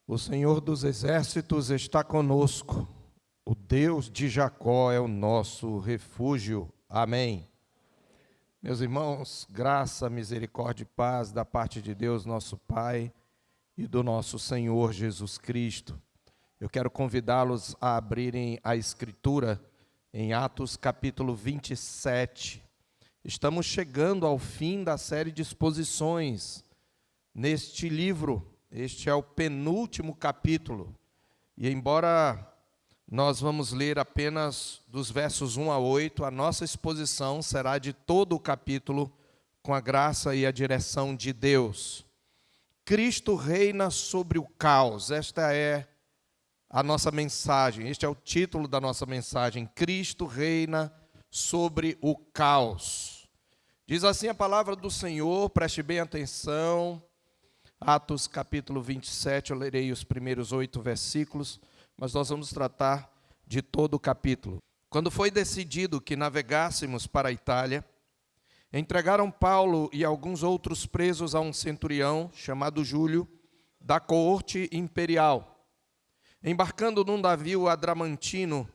O Senhor dos Exércitos está conosco. O Deus de Jacó é o nosso refúgio. Amém. Meus irmãos, graça, misericórdia e paz da parte de Deus, nosso Pai, e do nosso Senhor Jesus Cristo. Eu quero convidá-los a abrirem a Escritura em Atos capítulo 27. Estamos chegando ao fim da série de exposições neste livro. Este é o penúltimo capítulo, e embora nós vamos ler apenas dos versos 1 a 8, a nossa exposição será de todo o capítulo, com a graça e a direção de Deus. Cristo reina sobre o caos, esta é a nossa mensagem, este é o título da nossa mensagem: Cristo reina sobre o caos. Diz assim a palavra do Senhor, preste bem atenção. Atos capítulo 27, eu lerei os primeiros 8 versículos, mas nós vamos tratar de todo o capítulo. Quando foi decidido que navegássemos para a Itália, entregaram Paulo e alguns outros presos a um centurião chamado Júlio, da coorte imperial. Embarcando num navio adramitino,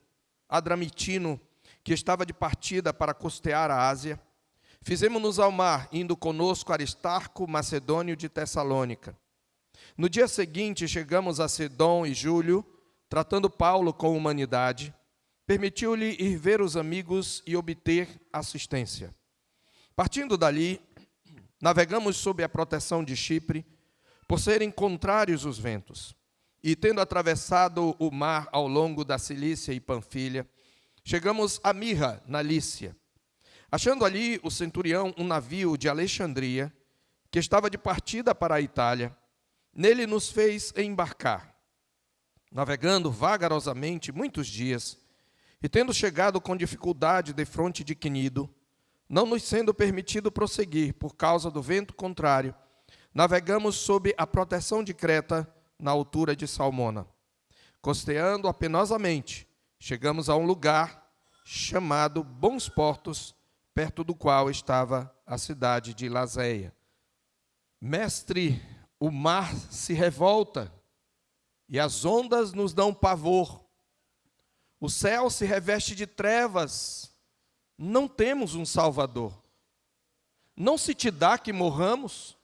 que estava de partida para costear a Ásia, fizemos-nos ao mar, indo conosco Aristarco, macedônio de Tessalônica. No dia seguinte, chegamos a Sidom, e Júlio, tratando Paulo com humanidade, permitiu-lhe ir ver os amigos e obter assistência. Partindo dali, navegamos sob a proteção de Chipre, por serem contrários os ventos, e tendo atravessado o mar ao longo da Cilícia e Panfilha, chegamos a Mirra, na Lícia. Achando ali o centurião um navio de Alexandria, que estava de partida para a Itália, nele nos fez embarcar. Navegando vagarosamente muitos dias, e tendo chegado com dificuldade defronte de Quinido, não nos sendo permitido prosseguir por causa do vento contrário, navegamos sob a proteção de Creta, na altura de Salmona. Costeando apenosamente, chegamos a um lugar chamado Bons Portos, perto do qual estava a cidade de Laséia. Mestre, o mar se revolta, e as ondas nos dão pavor. O céu se reveste de trevas, não temos um Salvador. Não se te dá que morramos?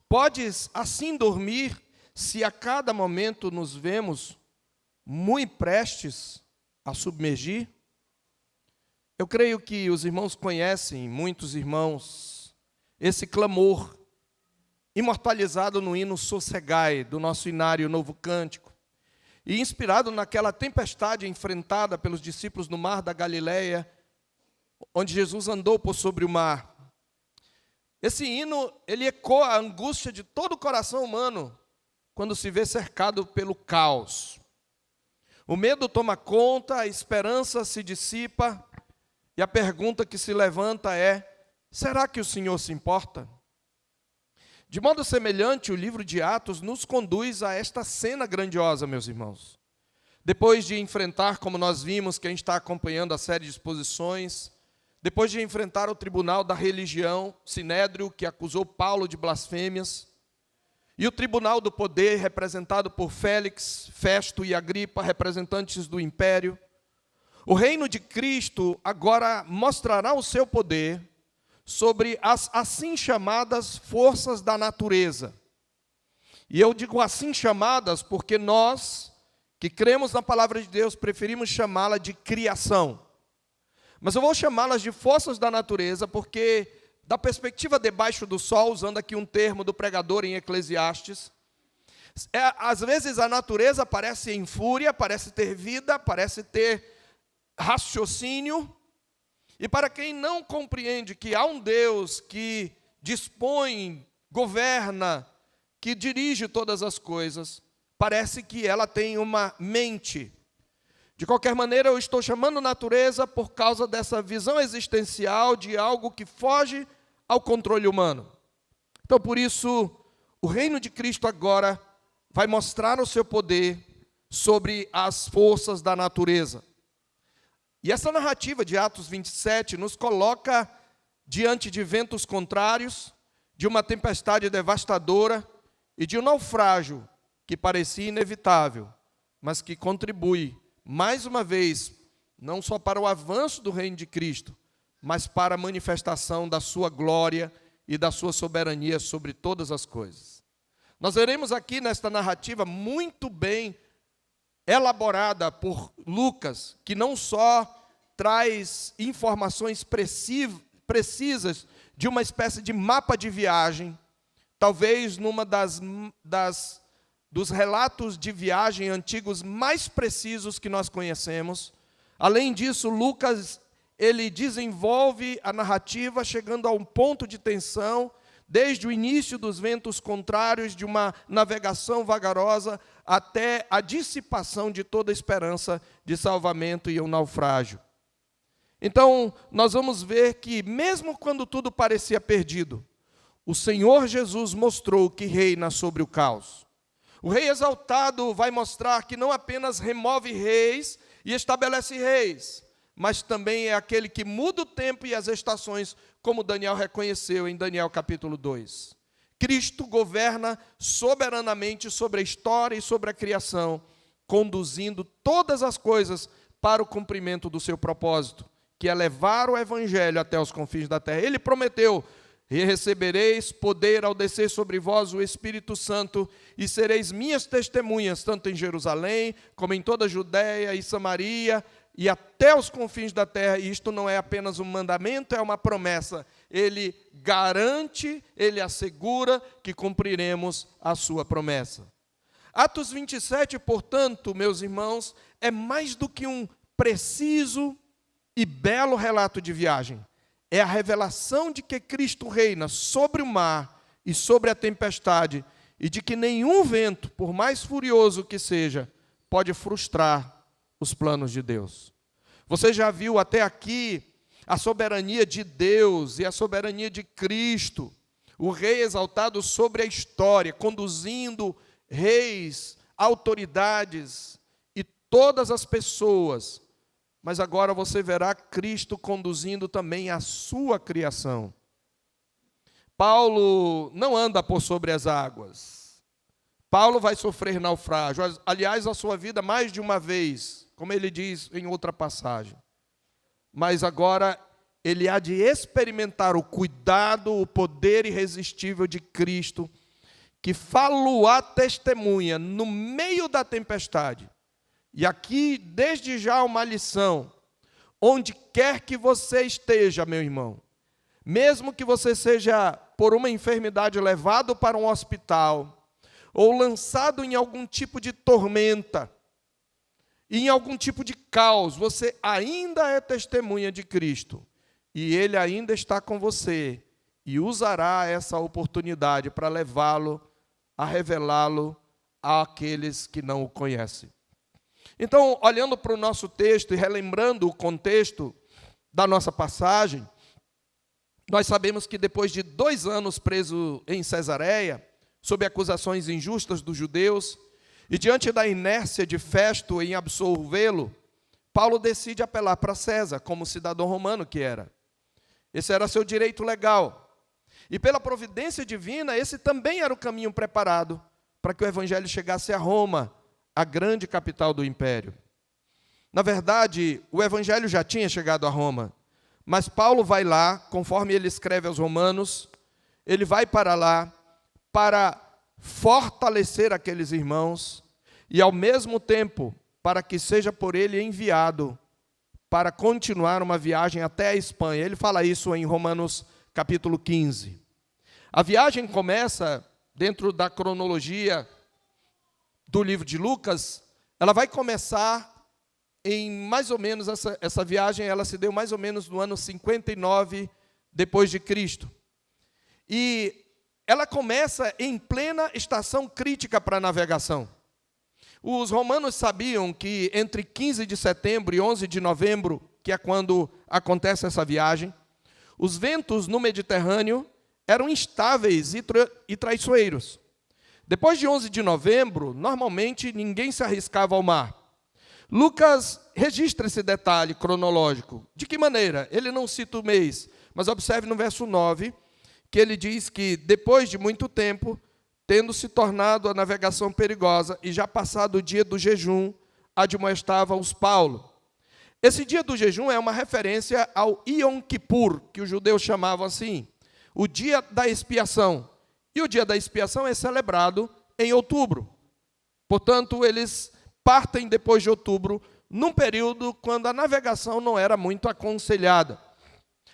Podes assim dormir, se a cada momento nos vemos muito prestes a submergir? Eu creio que os irmãos conhecem, muitos irmãos, esse clamor imortalizado no hino Sossegai, do nosso inário Novo Cântico, e inspirado naquela tempestade enfrentada pelos discípulos no mar da Galileia, onde Jesus andou por sobre o mar. Esse hino, ele ecoa a angústia de todo o coração humano, quando se vê cercado pelo caos. O medo toma conta, a esperança se dissipa, e a pergunta que se levanta é: será que o Senhor se importa? De modo semelhante, o livro de Atos nos conduz a esta cena grandiosa, meus irmãos. Depois de enfrentar, como nós vimos, que a gente está acompanhando a série de exposições, depois de enfrentar o tribunal da religião, Sinédrio, que acusou Paulo de blasfêmias, e o tribunal do poder, representado por Félix, Festo e Agripa, representantes do império, o reino de Cristo agora mostrará o seu poder sobre as assim chamadas forças da natureza. E eu digo assim chamadas porque nós, que cremos na palavra de Deus, preferimos chamá-la de criação. Mas eu vou chamá-las de forças da natureza porque, da perspectiva debaixo do sol, usando aqui um termo do pregador em Eclesiastes, às vezes a natureza parece em fúria, parece ter vida, parece ter raciocínio, e para quem não compreende que há um Deus que dispõe, governa, que dirige todas as coisas, parece que ela tem uma mente. De qualquer maneira, eu estou chamando natureza por causa dessa visão existencial de algo que foge ao controle humano. Então, por isso, o reino de Cristo agora vai mostrar o seu poder sobre as forças da natureza. E essa narrativa de Atos 27 nos coloca diante de ventos contrários, de uma tempestade devastadora e de um naufrágio que parecia inevitável, mas que contribui, mais uma vez, não só para o avanço do reino de Cristo, mas para a manifestação da sua glória e da sua soberania sobre todas as coisas. Nós veremos aqui nesta narrativa muito bem elaborada por Lucas, que não só traz informações precisas de uma espécie de mapa de viagem, talvez numa dos relatos de viagem antigos mais precisos que nós conhecemos. Além disso, Lucas, ele desenvolve a narrativa chegando a um ponto de tensão, desde o início dos ventos contrários de uma navegação vagarosa até a dissipação de toda esperança de salvamento e um naufrágio. Então, nós vamos ver que, mesmo quando tudo parecia perdido, o Senhor Jesus mostrou que reina sobre o caos. O rei exaltado vai mostrar que não apenas remove reis e estabelece reis, mas também é aquele que muda o tempo e as estações, como Daniel reconheceu em Daniel capítulo 2. Cristo governa soberanamente sobre a história e sobre a criação, conduzindo todas as coisas para o cumprimento do seu propósito, que é levar o evangelho até os confins da terra. Ele prometeu: e recebereis poder ao descer sobre vós o Espírito Santo, e sereis minhas testemunhas, tanto em Jerusalém, como em toda a Judéia e Samaria, e até os confins da terra. E isto não é apenas um mandamento, é uma promessa. Ele garante, ele assegura que cumpriremos a sua promessa. Atos 27, portanto, meus irmãos, é mais do que um preciso e belo relato de viagem. É a revelação de que Cristo reina sobre o mar e sobre a tempestade, e de que nenhum vento, por mais furioso que seja, pode frustrar os planos de Deus. Você já viu até aqui a soberania de Deus e a soberania de Cristo, o rei exaltado sobre a história, conduzindo reis, autoridades e todas as pessoas. Mas agora você verá Cristo conduzindo também a sua criação. Paulo não anda por sobre as águas. Paulo vai sofrer naufrágio. Aliás, a sua vida mais de uma vez, como ele diz em outra passagem. Mas agora ele há de experimentar o cuidado, o poder irresistível de Cristo, que falo-á testemunha no meio da tempestade. E aqui, desde já, uma lição: onde quer que você esteja, meu irmão, mesmo que você seja, por uma enfermidade, levado para um hospital, ou lançado em algum tipo de tormenta, em algum tipo de caos, você ainda é testemunha de Cristo, e Ele ainda está com você, e usará essa oportunidade para levá-lo, a revelá-lo àqueles que não o conhecem. Então, olhando para o nosso texto e relembrando o contexto da nossa passagem, nós sabemos que depois de 2 anos preso em Cesareia, sob acusações injustas dos judeus, e diante da inércia de Festo em absolvê-lo, Paulo decide apelar para César, como cidadão romano que era. Esse era seu direito legal. E pela providência divina, esse também era o caminho preparado para que o evangelho chegasse a Roma, a grande capital do império. Na verdade, o evangelho já tinha chegado a Roma, mas Paulo vai lá, conforme ele escreve aos romanos, ele vai para lá para fortalecer aqueles irmãos e, ao mesmo tempo, para que seja por ele enviado para continuar uma viagem até a Espanha. Ele fala isso em Romanos capítulo 15. A viagem começa, dentro da cronologia do livro de Lucas, ela vai começar em mais ou menos, essa viagem ela se deu mais ou menos no ano 59 depois de Cristo. E ela começa em plena estação crítica para a navegação. Os romanos sabiam que entre 15 de setembro e 11 de novembro, que é quando acontece essa viagem, os ventos no Mediterrâneo eram instáveis e traiçoeiros. Depois de 11 de novembro, normalmente ninguém se arriscava ao mar. Lucas registra esse detalhe cronológico. De que maneira? Ele não cita o mês, mas observe no verso 9, que ele diz que depois de muito tempo, tendo se tornado a navegação perigosa e já passado o dia do jejum, admoestava-os Paulo. Esse dia do jejum é uma referência ao Yom Kippur, que os judeus chamavam assim, o dia da expiação. E o dia da expiação é celebrado em outubro. Portanto, eles partem depois de outubro, num período quando a navegação não era muito aconselhada.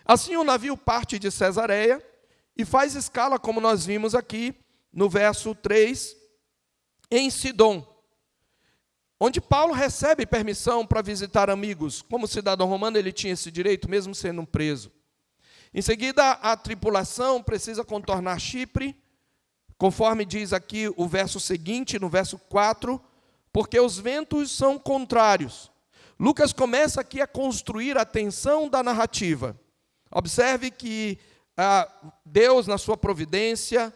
Assim, o navio parte de Cesareia e faz escala, como nós vimos aqui, no verso 3, em Sidom, onde Paulo recebe permissão para visitar amigos. Como cidadão romano, ele tinha esse direito, mesmo sendo um preso. Em seguida, a tripulação precisa contornar Chipre, conforme diz aqui o verso seguinte, no verso 4, porque os ventos são contrários. Lucas começa aqui a construir a tensão da narrativa. Observe que Deus, na sua providência,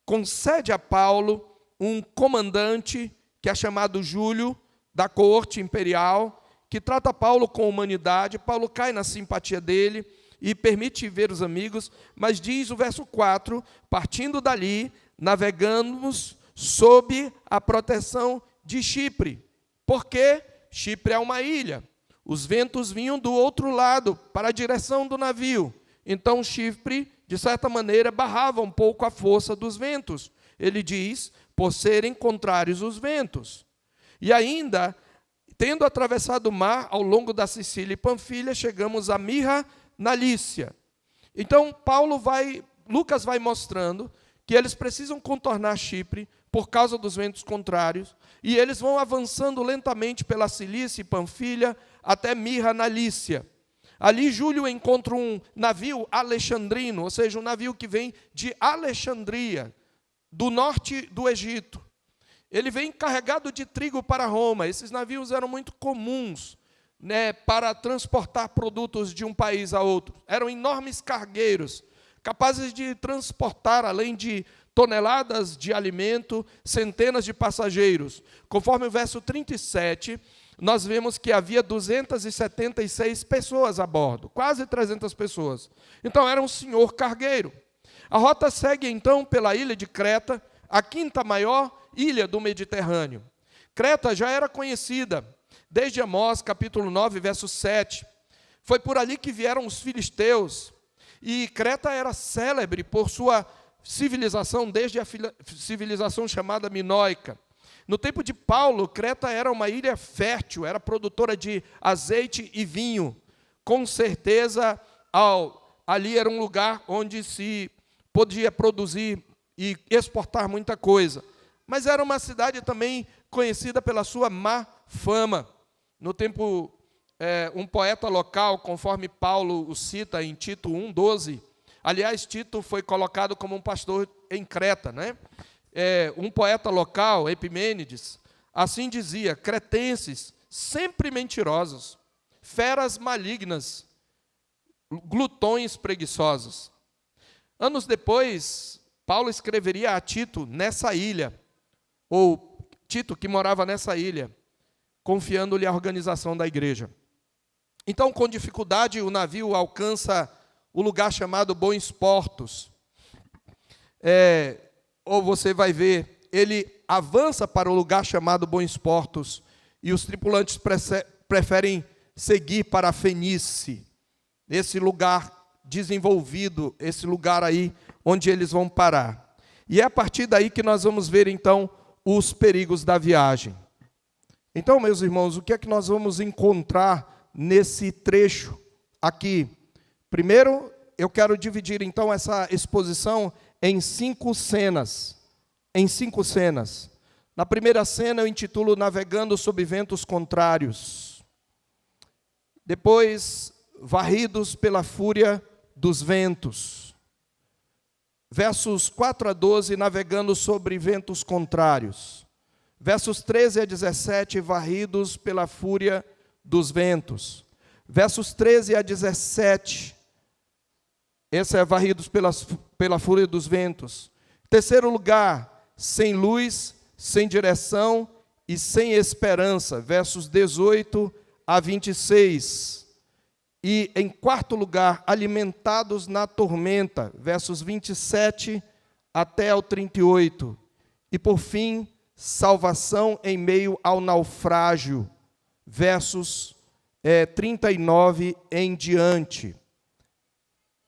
concede a Paulo um comandante, que é chamado Júlio, da corte imperial, que trata Paulo com humanidade. Paulo cai na simpatia dele e permite ver os amigos, mas diz o verso 4, partindo dali, navegamos sob a proteção de Chipre, porque Chipre é uma ilha. Os ventos vinham do outro lado, para a direção do navio. Então Chipre, de certa maneira, barrava um pouco a força dos ventos. Ele diz, por serem contrários os ventos. E ainda, tendo atravessado o mar ao longo da Sicília e Panfilha, chegamos a Mirra, na Lícia. Então, Lucas vai mostrando que eles precisam contornar Chipre por causa dos ventos contrários, e eles vão avançando lentamente pela Cilícia e Panfilha até Mirra, na Lícia. Ali, Júlio encontra um navio alexandrino, ou seja, um navio que vem de Alexandria, do norte do Egito. Ele vem carregado de trigo para Roma. Esses navios eram muito comuns, para transportar produtos de um país a outro. Eram enormes cargueiros, capazes de transportar, além de toneladas de alimento, centenas de passageiros. Conforme o verso 37, nós vemos que havia 276 pessoas a bordo, quase 300 pessoas. Então, era um senhor cargueiro. A rota segue, então, pela ilha de Creta, a quinta maior ilha do Mediterrâneo. Creta já era conhecida desde Amós, capítulo 9, verso 7. Foi por ali que vieram os filisteus, e Creta era célebre por sua civilização, desde a civilização chamada minoica. No tempo de Paulo, Creta era uma ilha fértil, era produtora de azeite e vinho. Com certeza, ali era um lugar onde se podia produzir e exportar muita coisa. Mas era uma cidade também conhecida pela sua má fama. No tempo, um poeta local, conforme Paulo o cita em Tito 1:12, aliás, Tito foi colocado como um pastor em Creta, né? Um poeta local, Epimênides, assim dizia: cretenses, sempre mentirosos, feras malignas, glutões preguiçosos. Anos depois, Paulo escreveria a Tito nessa ilha, ou Tito que morava nessa ilha, confiando-lhe a organização da igreja. Então, com dificuldade, o navio alcança o lugar chamado Bons Portos. Ou você vai ver, ele avança para o lugar chamado Bons Portos, e os tripulantes preferem seguir para a Fenície, esse lugar desenvolvido, esse lugar aí onde eles vão parar. E é a partir daí que nós vamos ver, então, os perigos da viagem. Então, meus irmãos, o que é que nós vamos encontrar nesse trecho aqui? Primeiro, eu quero dividir, então, essa exposição em 5 cenas. Em 5 cenas. Na primeira cena, eu intitulo Navegando sob ventos contrários. Depois, varridos pela fúria dos ventos. Versos 4 a 12, navegando sobre ventos contrários. Versos 13 a 17, varridos pela fúria dos ventos. Versos 13 a 17, esse é varridos pela fúria dos ventos. Terceiro lugar, sem luz, sem direção e sem esperança. Versos 18 a 26. E, em quarto lugar, alimentados na tormenta, versos 27 até ao 38. e, por fim, salvação em meio ao naufrágio, versos 39 em diante.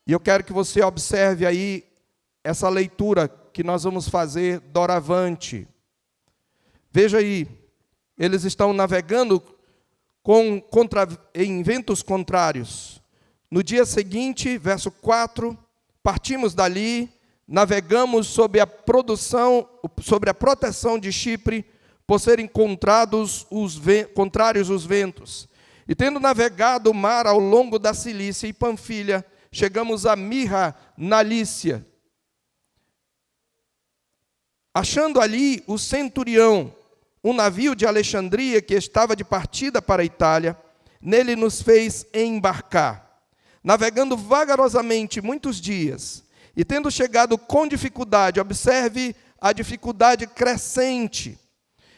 E eu quero que você observe aí essa leitura que nós vamos fazer doravante. Veja aí, eles estão navegando em ventos contrários. No dia seguinte, verso 4, partimos dali, navegamos sob a proteção de Chipre, por serem contrários os ventos. E tendo navegado o mar ao longo da Cilícia e Panfilha, chegamos a Mirra, na Lícia. Achando ali o centurião, um navio de Alexandria que estava de partida para a Itália, nele nos fez embarcar. Navegando vagarosamente muitos dias, e tendo chegado com dificuldade, observe a dificuldade crescente,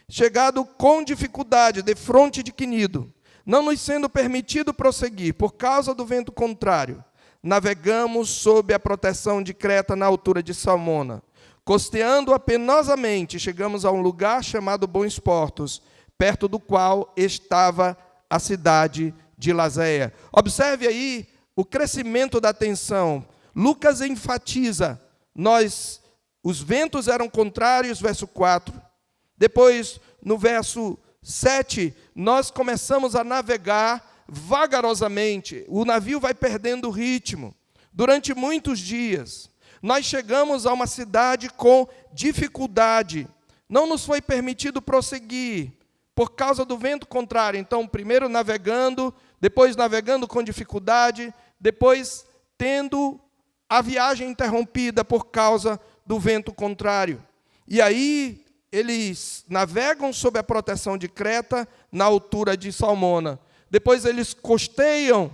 chegado com dificuldade defronte de Quinido, não nos sendo permitido prosseguir por causa do vento contrário, navegamos sob a proteção de Creta na altura de Salmona. Costeando-a penosamente, chegamos a um lugar chamado Bons Portos, perto do qual estava a cidade de Lazéia. Observe aí o crescimento da tensão. Lucas enfatiza, os ventos eram contrários, verso 4. Depois, no verso 7, nós começamos a navegar vagarosamente. O navio vai perdendo o ritmo durante muitos dias. Nós chegamos a uma cidade com dificuldade. Não nos foi permitido prosseguir por causa do vento contrário. Então, primeiro navegando, depois navegando com dificuldade, depois tendo a viagem interrompida por causa do vento contrário. E aí, eles navegam sob a proteção de Creta, na altura de Salmona. Depois eles costeiam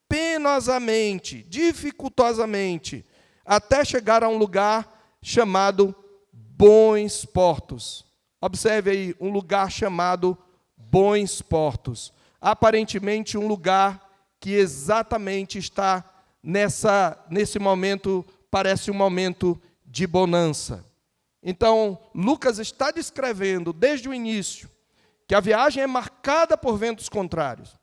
penosamente, dificultosamente, até chegar a um lugar chamado Bons Portos. Observe aí, um lugar chamado Bons Portos. Aparentemente um lugar que exatamente está nesse momento, parece um momento de bonança. Então, Lucas está descrevendo desde o início que a viagem é marcada por ventos contrários.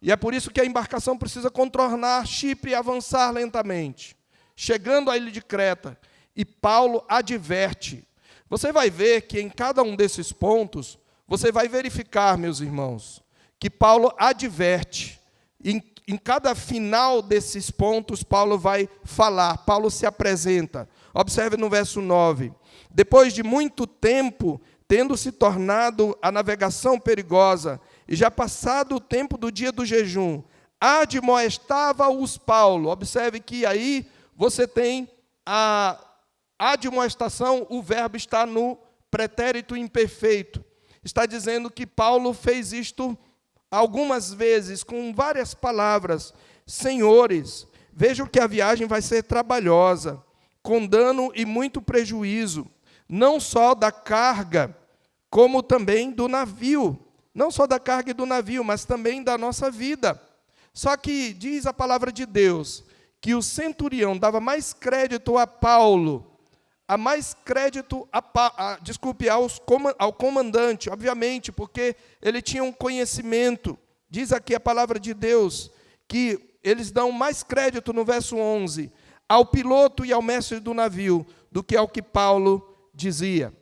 E é por isso que a embarcação precisa contornar Chipre e avançar lentamente, chegando à ilha de Creta. E Paulo adverte. Você vai ver que em cada um desses pontos, você vai verificar, meus irmãos, que Paulo adverte. Em cada final desses pontos, Paulo vai falar, Paulo se apresenta. Observe no verso 9. Depois de muito tempo, tendo se tornado a navegação perigosa, e já passado o tempo do dia do jejum, admoestava-os Paulo. Observe que aí você tem a admoestação, o verbo está no pretérito imperfeito. Está dizendo que Paulo fez isto algumas vezes, com várias palavras. Senhores, vejam que a viagem vai ser trabalhosa, com dano e muito prejuízo, não só da carga, como também do navio. Não só da carga e do navio, mas também da nossa vida. Só que diz a palavra de Deus que o centurião dava mais crédito a Paulo, ao comandante, obviamente, porque ele tinha um conhecimento. Diz aqui a palavra de Deus que eles dão mais crédito, no verso 11, ao piloto e ao mestre do navio, do que ao que Paulo dizia.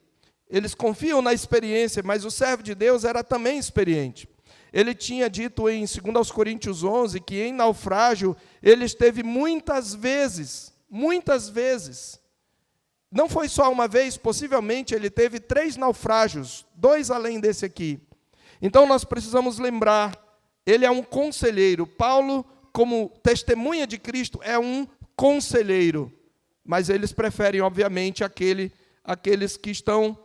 Eles confiam na experiência, mas o servo de Deus era também experiente. Ele tinha dito em 2 Coríntios 11 que em naufrágio ele esteve muitas vezes. Não foi só uma vez, possivelmente ele teve 3 naufrágios, 2 além desse aqui. Então nós precisamos lembrar, ele é um conselheiro. Paulo, como testemunha de Cristo, é um conselheiro. Mas eles preferem, obviamente, aqueles que estão...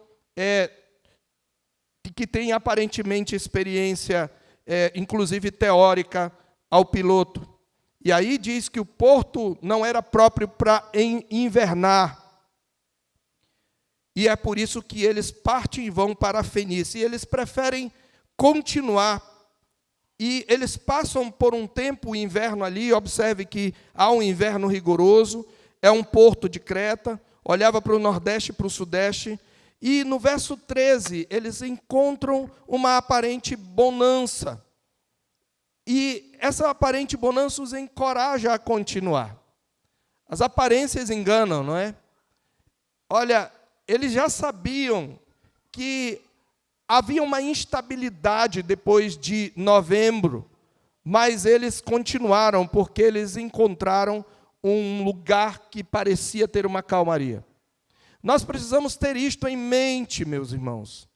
que tem aparentemente experiência, inclusive teórica, ao piloto. E aí diz que o porto não era próprio para invernar. E é por isso que eles partem e vão para a Fenícia. E eles preferem continuar. E eles passam por um tempo o inverno ali. Observe que há um inverno rigoroso. É um porto de Creta. olhava para o nordeste e para o sudeste, e no verso 13, eles encontram uma aparente bonança. E essa aparente bonança os encoraja a continuar. As aparências enganam, não é? Olha, eles já sabiam que havia uma instabilidade depois de novembro, mas eles continuaram porque eles encontraram um lugar que parecia ter uma calmaria. Nós precisamos ter isto em mente, meus irmãos,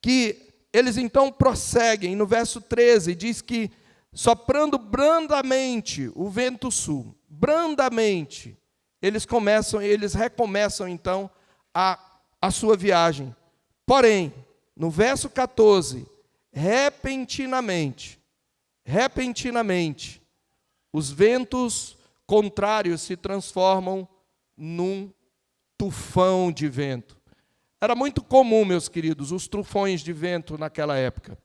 que eles então prosseguem. No verso 13 diz que soprando brandamente o vento sul, brandamente, eles recomeçam então a sua viagem. Porém, no verso 14, repentinamente, os ventos contrários se transformam num tufão de vento. Era muito comum, meus queridos, os tufões de vento naquela época.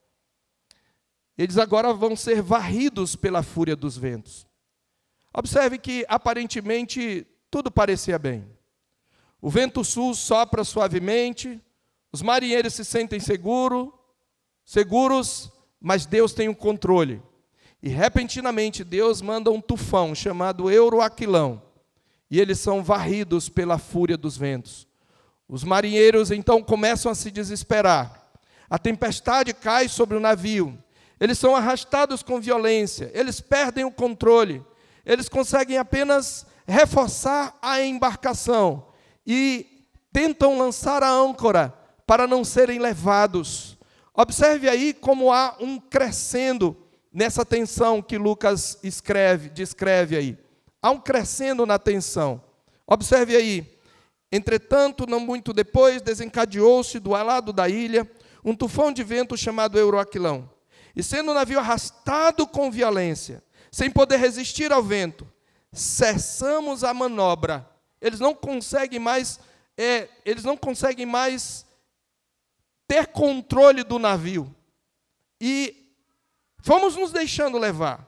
Eles agora vão ser varridos pela fúria dos ventos. Observe que, aparentemente, tudo parecia bem. O vento sul sopra suavemente, os marinheiros se sentem seguros, mas Deus tem o controle. E, repentinamente, Deus manda um tufão chamado Euroaquilão, e eles são varridos pela fúria dos ventos. Os marinheiros, então, começam a se desesperar. A tempestade cai sobre o navio. Eles são arrastados com violência. Eles perdem o controle. Eles conseguem apenas reforçar a embarcação e tentam lançar a âncora para não serem levados. Observe aí como há um crescendo nessa tensão que Lucas descreve aí. Há um crescendo na tensão. Observe aí. Entretanto, não muito depois, desencadeou-se do lado da ilha um tufão de vento chamado Euroaquilão. E sendo o navio arrastado com violência, sem poder resistir ao vento, cessamos a manobra. Eles não conseguem mais ter controle do navio. E fomos nos deixando levar,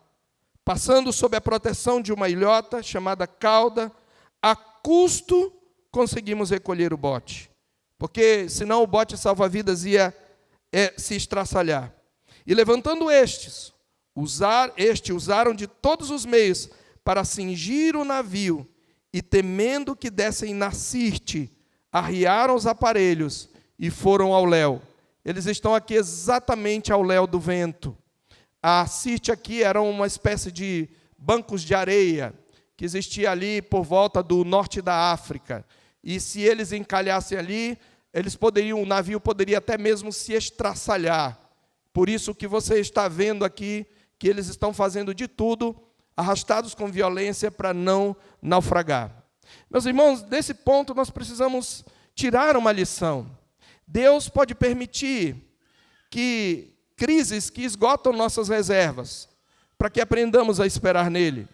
passando sob a proteção de uma ilhota chamada cauda. A custo conseguimos recolher o bote, porque senão o bote salva-vidas ia se estraçalhar. E levantando usaram de todos os meios para cingir o navio, e temendo que dessem na Sirte, arriaram os aparelhos e foram ao léu. Eles estão aqui exatamente ao léu do vento. A Sirte aqui era uma espécie de bancos de areia que existia ali por volta do norte da África. E se eles encalhassem ali, o navio poderia até mesmo se estraçalhar. Por isso que você está vendo aqui que eles estão fazendo de tudo, arrastados com violência para não naufragar. Meus irmãos, desse ponto nós precisamos tirar uma lição. Deus pode permitir que crises que esgotam nossas reservas, para que aprendamos a esperar nele.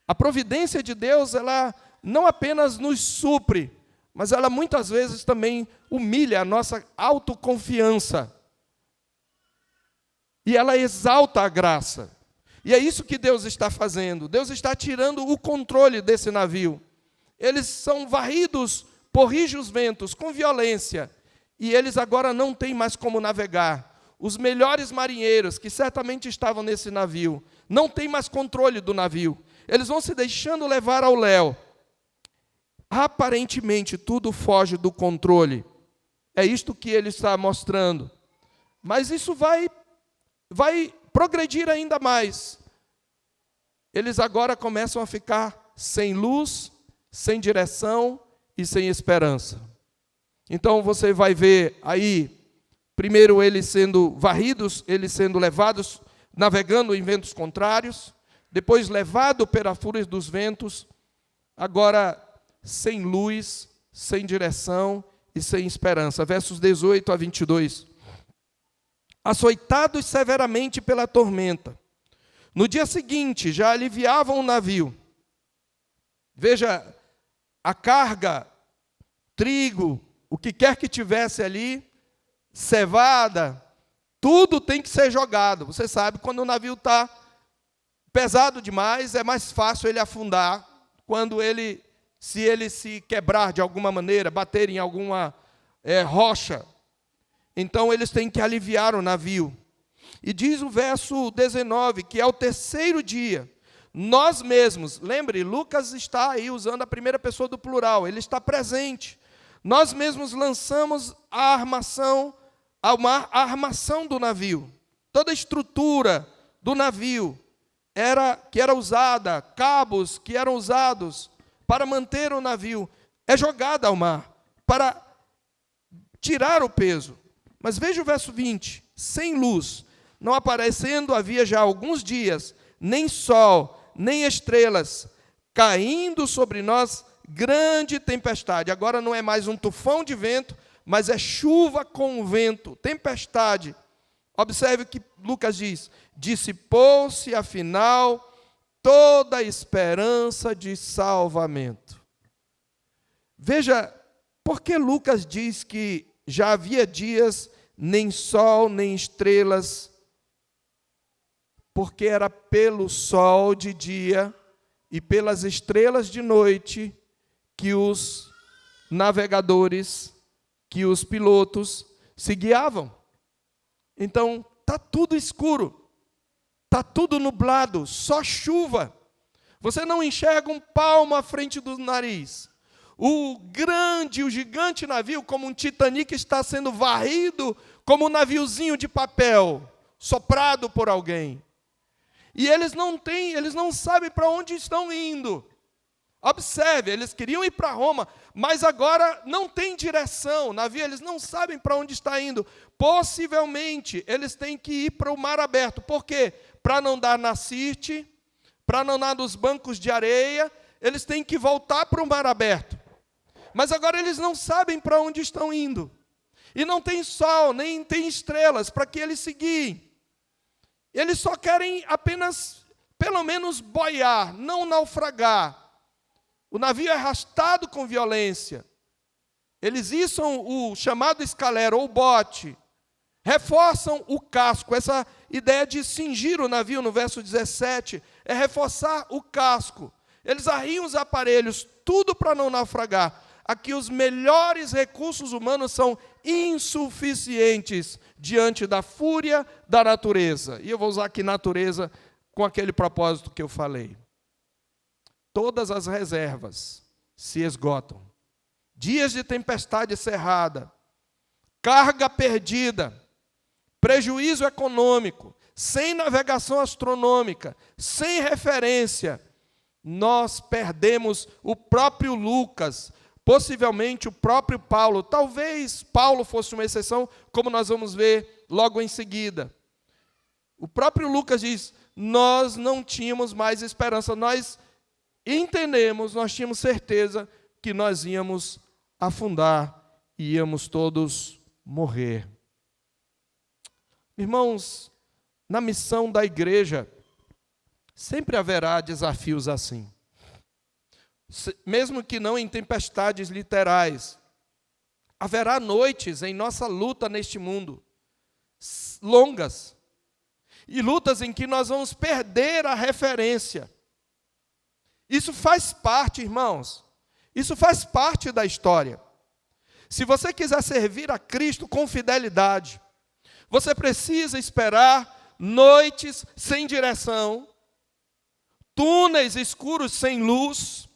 A providência de Deus, ela não apenas nos supre, mas ela muitas vezes também humilha a nossa autoconfiança. E ela exalta a graça. E é isso que Deus está fazendo. Deus está tirando o controle desse navio. Eles são varridos por rijos ventos, com violência. E eles agora não têm mais como navegar. Os melhores marinheiros, que certamente estavam nesse navio, não têm mais controle do navio. Eles vão se deixando levar ao léu. Aparentemente, tudo foge do controle. É isto que ele está mostrando. Mas isso vai progredir ainda mais. Eles agora começam a ficar sem luz, sem direção e sem esperança. Então você vai ver aí, primeiro eles sendo varridos, eles sendo levados, navegando em ventos contrários, depois levado pela fúria dos ventos, agora sem luz, sem direção e sem esperança. Versos 18 a 22. Açoitados severamente pela tormenta, no dia seguinte já aliviavam o navio. Veja, a carga, trigo, o que quer que tivesse ali, cevada, tudo tem que ser jogado. Você sabe, quando o navio está pesado demais, é mais fácil ele afundar quando ele se ele se quebrar de alguma maneira, bater em alguma rocha, então eles têm que aliviar o navio. E diz o verso 19, que ao terceiro dia, nós mesmos, lembre, Lucas está aí usando a primeira pessoa do plural, ele está presente. Nós mesmos lançamos a armação do navio. Toda a estrutura do navio que era usada, cabos que eram usados para manter o navio, é jogada ao mar, para tirar o peso. Mas veja o verso 20, sem luz, não aparecendo havia já alguns dias, nem sol, nem estrelas, caindo sobre nós grande tempestade. Agora não é mais um tufão de vento, mas é chuva com vento, tempestade. Observe o que Lucas diz: dissipou-se, afinal, toda a esperança de salvamento. Veja, por que Lucas diz que já havia dias, nem sol, nem estrelas? Porque era pelo sol de dia e pelas estrelas de noite que os navegadores, que os pilotos se guiavam. Então, está tudo escuro, está tudo nublado, só chuva. Você não enxerga um palmo à frente do nariz. O gigante navio, como um Titanic, está sendo varrido como um naviozinho de papel, soprado por alguém. E eles não sabem para onde estão indo. Observe, eles queriam ir para Roma, mas agora não tem direção. Navio, eles não sabem para onde está indo. Possivelmente, eles têm que ir para o mar aberto. Por quê? Para não dar na Sirte, para não dar nos bancos de areia, eles têm que voltar para o mar aberto. Mas agora eles não sabem para onde estão indo. E não tem sol, nem tem estrelas para que eles se guiem. Eles só querem apenas, pelo menos, boiar, não naufragar. O navio é arrastado com violência. Eles içam o chamado escalera, ou bote. Reforçam o casco. Essa ideia de cingir o navio, no verso 17, é reforçar o casco. Eles arriam os aparelhos, tudo para não naufragar. Aqui os melhores recursos humanos são insuficientes diante da fúria da natureza. E eu vou usar aqui natureza com aquele propósito que eu falei. Todas as reservas se esgotam. Dias de tempestade cerrada, carga perdida, prejuízo econômico, sem navegação astronômica, sem referência. Nós perdemos o próprio Lucas, possivelmente o próprio Paulo. Talvez Paulo fosse uma exceção, como nós vamos ver logo em seguida. O próprio Lucas diz: nós não tínhamos mais esperança, nós entendemos, nós tínhamos certeza que nós íamos afundar e íamos todos morrer. Irmãos, na missão da igreja, sempre haverá desafios assim. Mesmo que não em tempestades literais, haverá noites em nossa luta neste mundo, longas, e lutas em que nós vamos perder a referência. Isso faz parte, irmãos, isso faz parte da história. Se você quiser servir a Cristo com fidelidade, você precisa esperar noites sem direção, túneis escuros sem luz.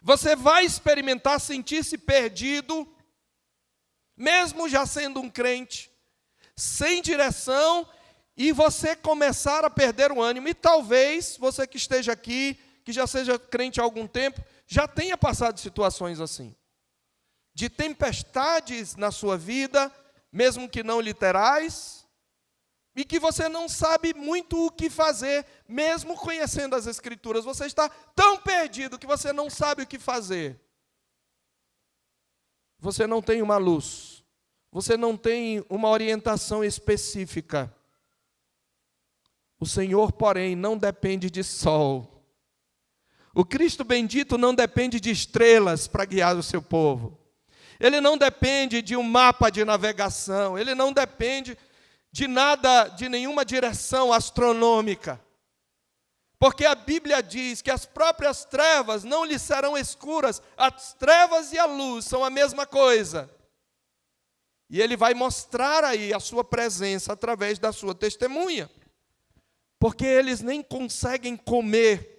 Você vai experimentar sentir-se perdido, mesmo já sendo um crente, sem direção, e você começar a perder o ânimo. E talvez você que esteja aqui, que já seja crente há algum tempo, já tenha passado situações assim, de tempestades na sua vida, mesmo que não literais, e que você não sabe muito o que fazer, mesmo conhecendo as Escrituras. Você está tão perdido que você não sabe o que fazer. Você não tem uma luz, você não tem uma orientação específica. O Senhor, porém, não depende de sol. O Cristo bendito não depende de estrelas para guiar o seu povo. Ele não depende de um mapa de navegação. Ele não depende de nada, de nenhuma direção astronômica. Porque a Bíblia diz que as próprias trevas não lhe serão escuras, as trevas e a luz são a mesma coisa. E ele vai mostrar aí a sua presença através da sua testemunha. Porque eles nem conseguem comer,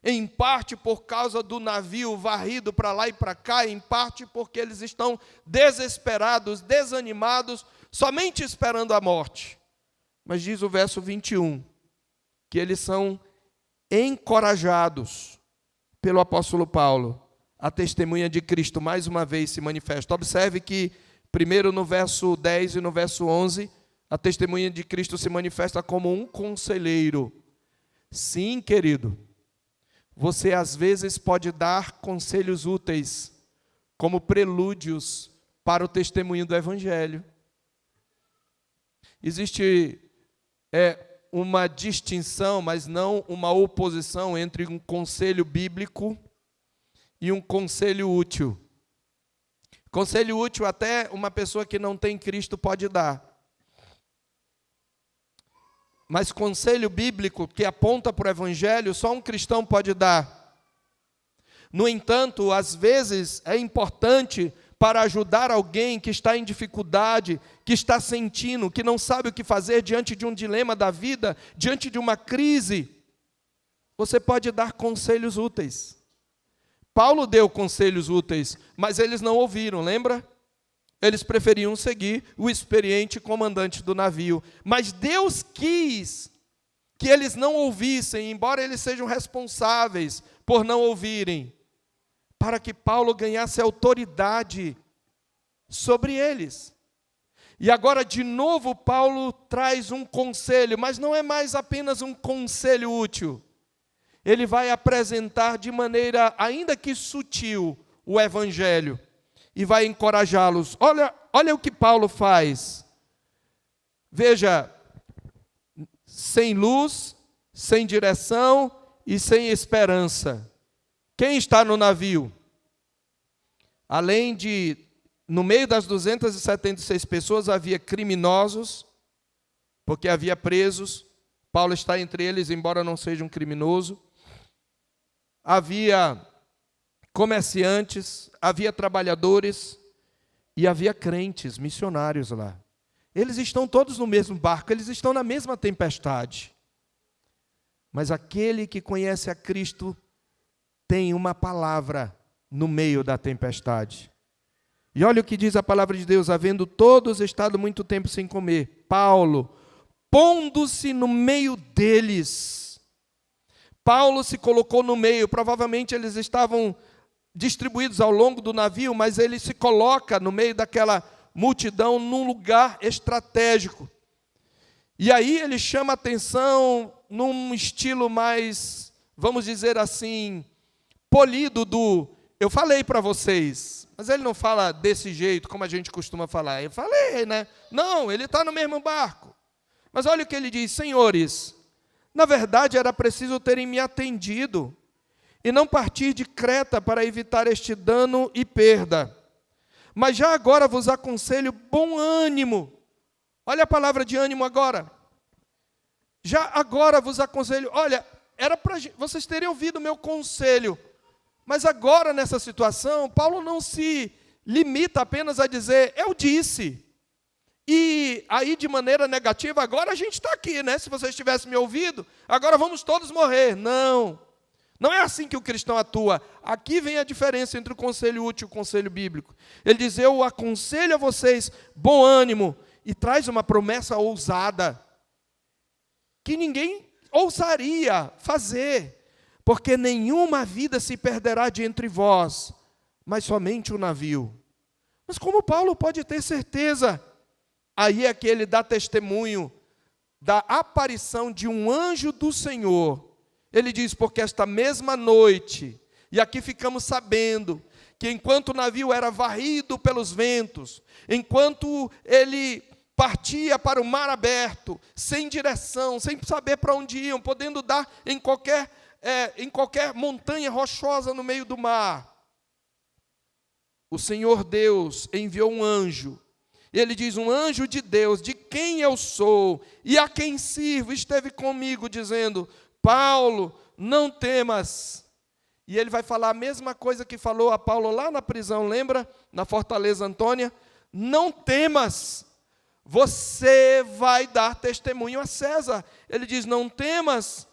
em parte por causa do navio varrido para lá e para cá, em parte porque eles estão desesperados, desanimados, somente esperando a morte. Mas diz o verso 21, que eles são encorajados pelo apóstolo Paulo. A testemunha de Cristo mais uma vez se manifesta. Observe que primeiro no verso 10 e no verso 11, a testemunha de Cristo se manifesta como um conselheiro. Sim, querido, você às vezes pode dar conselhos úteis, como prelúdios para o testemunho do Evangelho. Existe uma distinção, mas não uma oposição entre um conselho bíblico e um conselho útil. Conselho útil até uma pessoa que não tem Cristo pode dar. Mas conselho bíblico que aponta para o Evangelho, só um cristão pode dar. No entanto, às vezes é importante para ajudar alguém que está em dificuldade, que está sentindo, que não sabe o que fazer diante de um dilema da vida, diante de uma crise. Você pode dar conselhos úteis. Paulo deu conselhos úteis, mas eles não ouviram, lembra? Eles preferiam seguir o experiente comandante do navio. Mas Deus quis que eles não ouvissem, embora eles sejam responsáveis por não ouvirem, para que Paulo ganhasse autoridade sobre eles. E agora, de novo, Paulo traz um conselho, mas não é mais apenas um conselho útil. Ele vai apresentar de maneira, ainda que sutil, o Evangelho. E vai encorajá-los. Olha o que Paulo faz. Veja, sem luz, sem direção e sem esperança. Quem está no navio? Além de, no meio das 276 pessoas, havia criminosos, porque havia presos. Paulo está entre eles, embora não seja um criminoso. Havia comerciantes, havia trabalhadores e havia crentes, missionários lá. Eles estão todos no mesmo barco, eles estão na mesma tempestade. Mas aquele que conhece a Cristo tem uma palavra no meio da tempestade. E olha o que diz a palavra de Deus: havendo todos estado muito tempo sem comer, Paulo, pondo-se no meio deles. Paulo se colocou no meio, provavelmente eles estavam distribuídos ao longo do navio, mas ele se coloca no meio daquela multidão num lugar estratégico. E aí ele chama a atenção num estilo mais, vamos dizer assim, polido do eu falei para vocês. Mas ele não fala desse jeito, como a gente costuma falar. Eu falei, né? Não, ele está no mesmo barco. Mas olha o que ele diz: senhores, na verdade era preciso terem me atendido e não partir de Creta para evitar este dano e perda. Mas já agora vos aconselho bom ânimo. Olha a palavra de ânimo agora. Já agora vos aconselho, olha, era para vocês terem ouvido o meu conselho. Mas agora, nessa situação, Paulo não se limita apenas a dizer, eu disse. E aí, de maneira negativa, agora a gente está aqui, né? Se vocês tivessem me ouvido, agora vamos todos morrer. Não. Não é assim que o cristão atua. Aqui vem a diferença entre o conselho útil e o conselho bíblico. Ele diz, eu aconselho a vocês bom ânimo, e traz uma promessa ousada, que ninguém ousaria fazer, porque nenhuma vida se perderá de entre vós, mas somente o navio. Mas como Paulo pode ter certeza? Aí é que ele dá testemunho da aparição de um anjo do Senhor. Ele diz, porque esta mesma noite, e aqui ficamos sabendo, que enquanto o navio era varrido pelos ventos, enquanto ele partia para o mar aberto, sem direção, sem saber para onde iam, podendo dar em qualquer montanha rochosa no meio do mar, o Senhor Deus enviou um anjo. Ele diz, um anjo de Deus, de quem eu sou e a quem sirvo, esteve comigo, dizendo, Paulo, não temas. E ele vai falar a mesma coisa que falou a Paulo lá na prisão, lembra? Na Fortaleza Antônia. Não temas, você vai dar testemunho a César. Ele diz, não temas,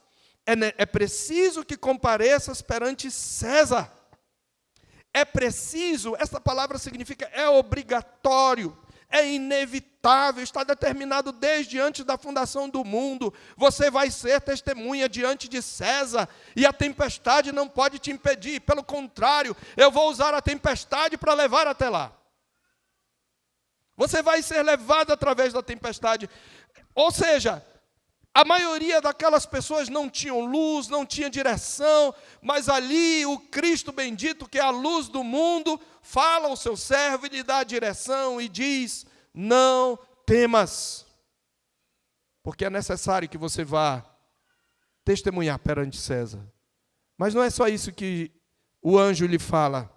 é preciso que compareças perante César. É preciso, essa palavra significa é obrigatório, é inevitável, está determinado desde antes da fundação do mundo. Você vai ser testemunha diante de César, e a tempestade não pode te impedir. Pelo contrário, eu vou usar a tempestade para levar até lá. Você vai ser levado através da tempestade. Ou seja, a maioria daquelas pessoas não tinham luz, não tinha direção, mas ali o Cristo bendito, que é a luz do mundo, fala ao seu servo e lhe dá a direção e diz, não temas, porque é necessário que você vá testemunhar perante César. Mas não é só isso que o anjo lhe fala.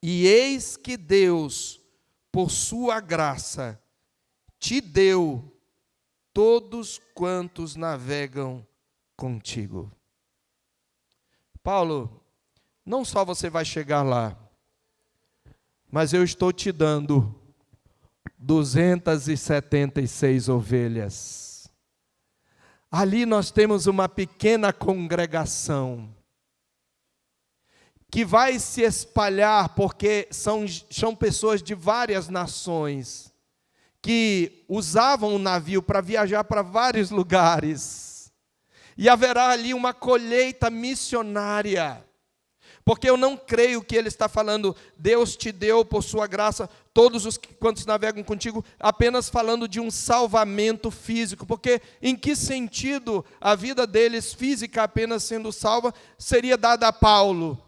E eis que Deus, por sua graça, te deu todos quantos navegam contigo. Paulo, não só você vai chegar lá, mas eu estou te dando 276 ovelhas. Ali nós temos uma pequena congregação que vai se espalhar, porque são pessoas de várias nações, que usavam o navio para viajar para vários lugares. E haverá ali uma colheita missionária. Porque eu não creio que ele está falando, Deus te deu por sua graça, todos os quantos navegam contigo, apenas falando de um salvamento físico. Porque em que sentido a vida deles física apenas sendo salva seria dada a Paulo?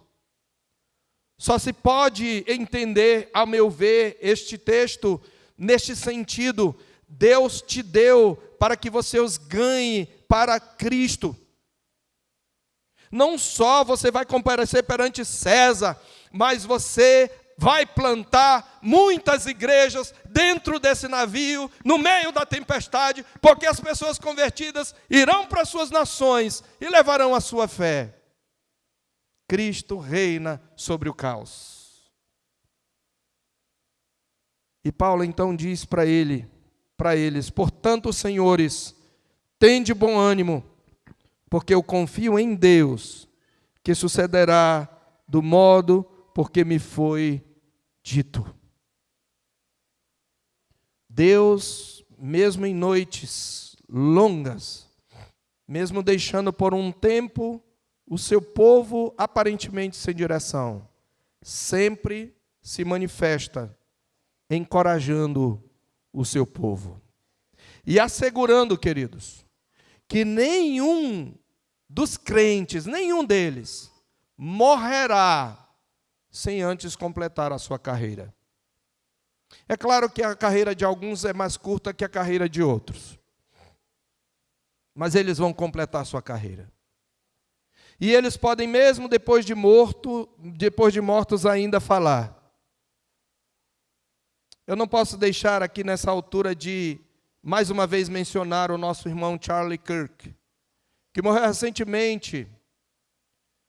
Só se pode entender, ao meu ver, este texto neste sentido. Deus te deu para que você os ganhe para Cristo. Não só você vai comparecer perante César, mas você vai plantar muitas igrejas dentro desse navio, no meio da tempestade, porque as pessoas convertidas irão para suas nações e levarão a sua fé. Cristo reina sobre o caos. E Paulo então diz para eles, portanto, senhores, tende bom ânimo, porque eu confio em Deus, que sucederá do modo porque me foi dito. Deus, mesmo em noites longas, mesmo deixando por um tempo o seu povo aparentemente sem direção, sempre se manifesta encorajando o seu povo. E assegurando, queridos, que nenhum dos crentes, nenhum deles, morrerá sem antes completar a sua carreira. É claro que a carreira de alguns é mais curta que a carreira de outros. Mas eles vão completar a sua carreira. E eles podem, mesmo depois de mortos, ainda falar. Eu não posso deixar aqui nessa altura de, mais uma vez, mencionar o nosso irmão Charlie Kirk, que morreu recentemente,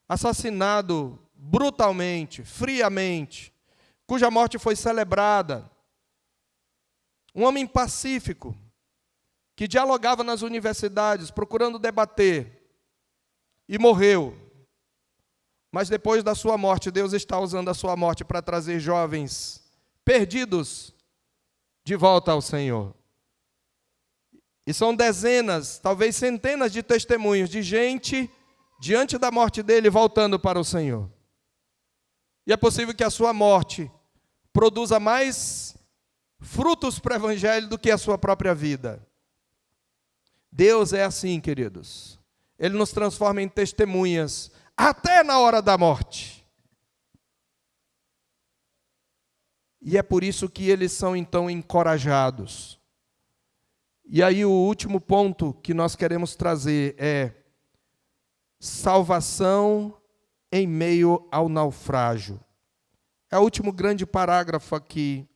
assassinado brutalmente, friamente, cuja morte foi celebrada. Um homem pacífico, que dialogava nas universidades, procurando debater, e morreu. Mas depois da sua morte, Deus está usando a sua morte para trazer jovens perdidos de volta ao Senhor. E são dezenas, talvez centenas de testemunhos de gente diante da morte dele voltando para o Senhor. E é possível que a sua morte produza mais frutos para o Evangelho do que a sua própria vida. Deus é assim, queridos. Ele nos transforma em testemunhas até na hora da morte. E é por isso que eles são então encorajados. E aí o último ponto que nós queremos trazer é salvação em meio ao naufrágio. É o último grande parágrafo aqui,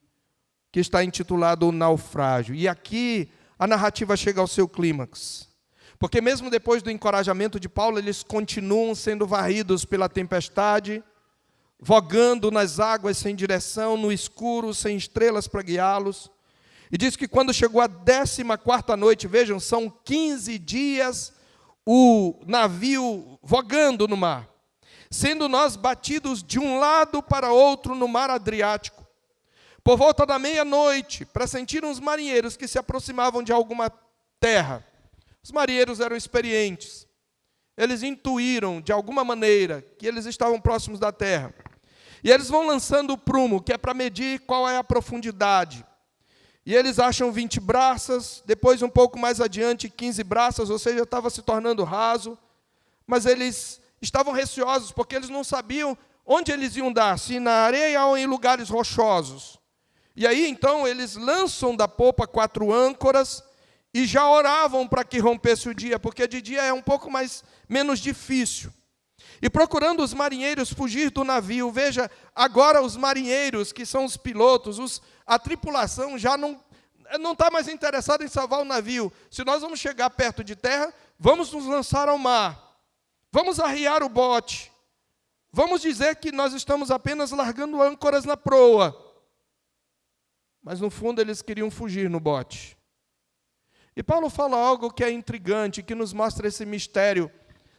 que está intitulado O Naufrágio. E aqui a narrativa chega ao seu clímax. Porque mesmo depois do encorajamento de Paulo, eles continuam sendo varridos pela tempestade, vogando nas águas sem direção, no escuro, sem estrelas para guiá-los. E diz que quando chegou a 14ª noite, vejam, são 15 dias o navio vogando no mar, sendo nós batidos de um lado para outro no mar Adriático. Por volta da meia-noite, pressentiram os marinheiros que se aproximavam de alguma terra. Os marinheiros eram experientes. Eles intuíram, de alguma maneira, que eles estavam próximos da terra. E eles vão lançando o prumo, que é para medir qual é a profundidade. E eles acham 20 braças, depois um pouco mais adiante 15 braças, ou seja, estava se tornando raso. Mas eles estavam receosos, porque eles não sabiam onde eles iam dar, se na areia ou em lugares rochosos. E aí, então, eles lançam da popa 4 âncoras e já oravam para que rompesse o dia, porque de dia é um pouco menos difícil. E procurando os marinheiros fugir do navio, veja, agora os marinheiros, que são os pilotos, a tripulação já não está mais interessada em salvar o navio. Se nós vamos chegar perto de terra, vamos nos lançar ao mar. Vamos arriar o bote. Vamos dizer que nós estamos apenas largando âncoras na proa. Mas, no fundo, eles queriam fugir no bote. E Paulo fala algo que é intrigante, que nos mostra esse mistério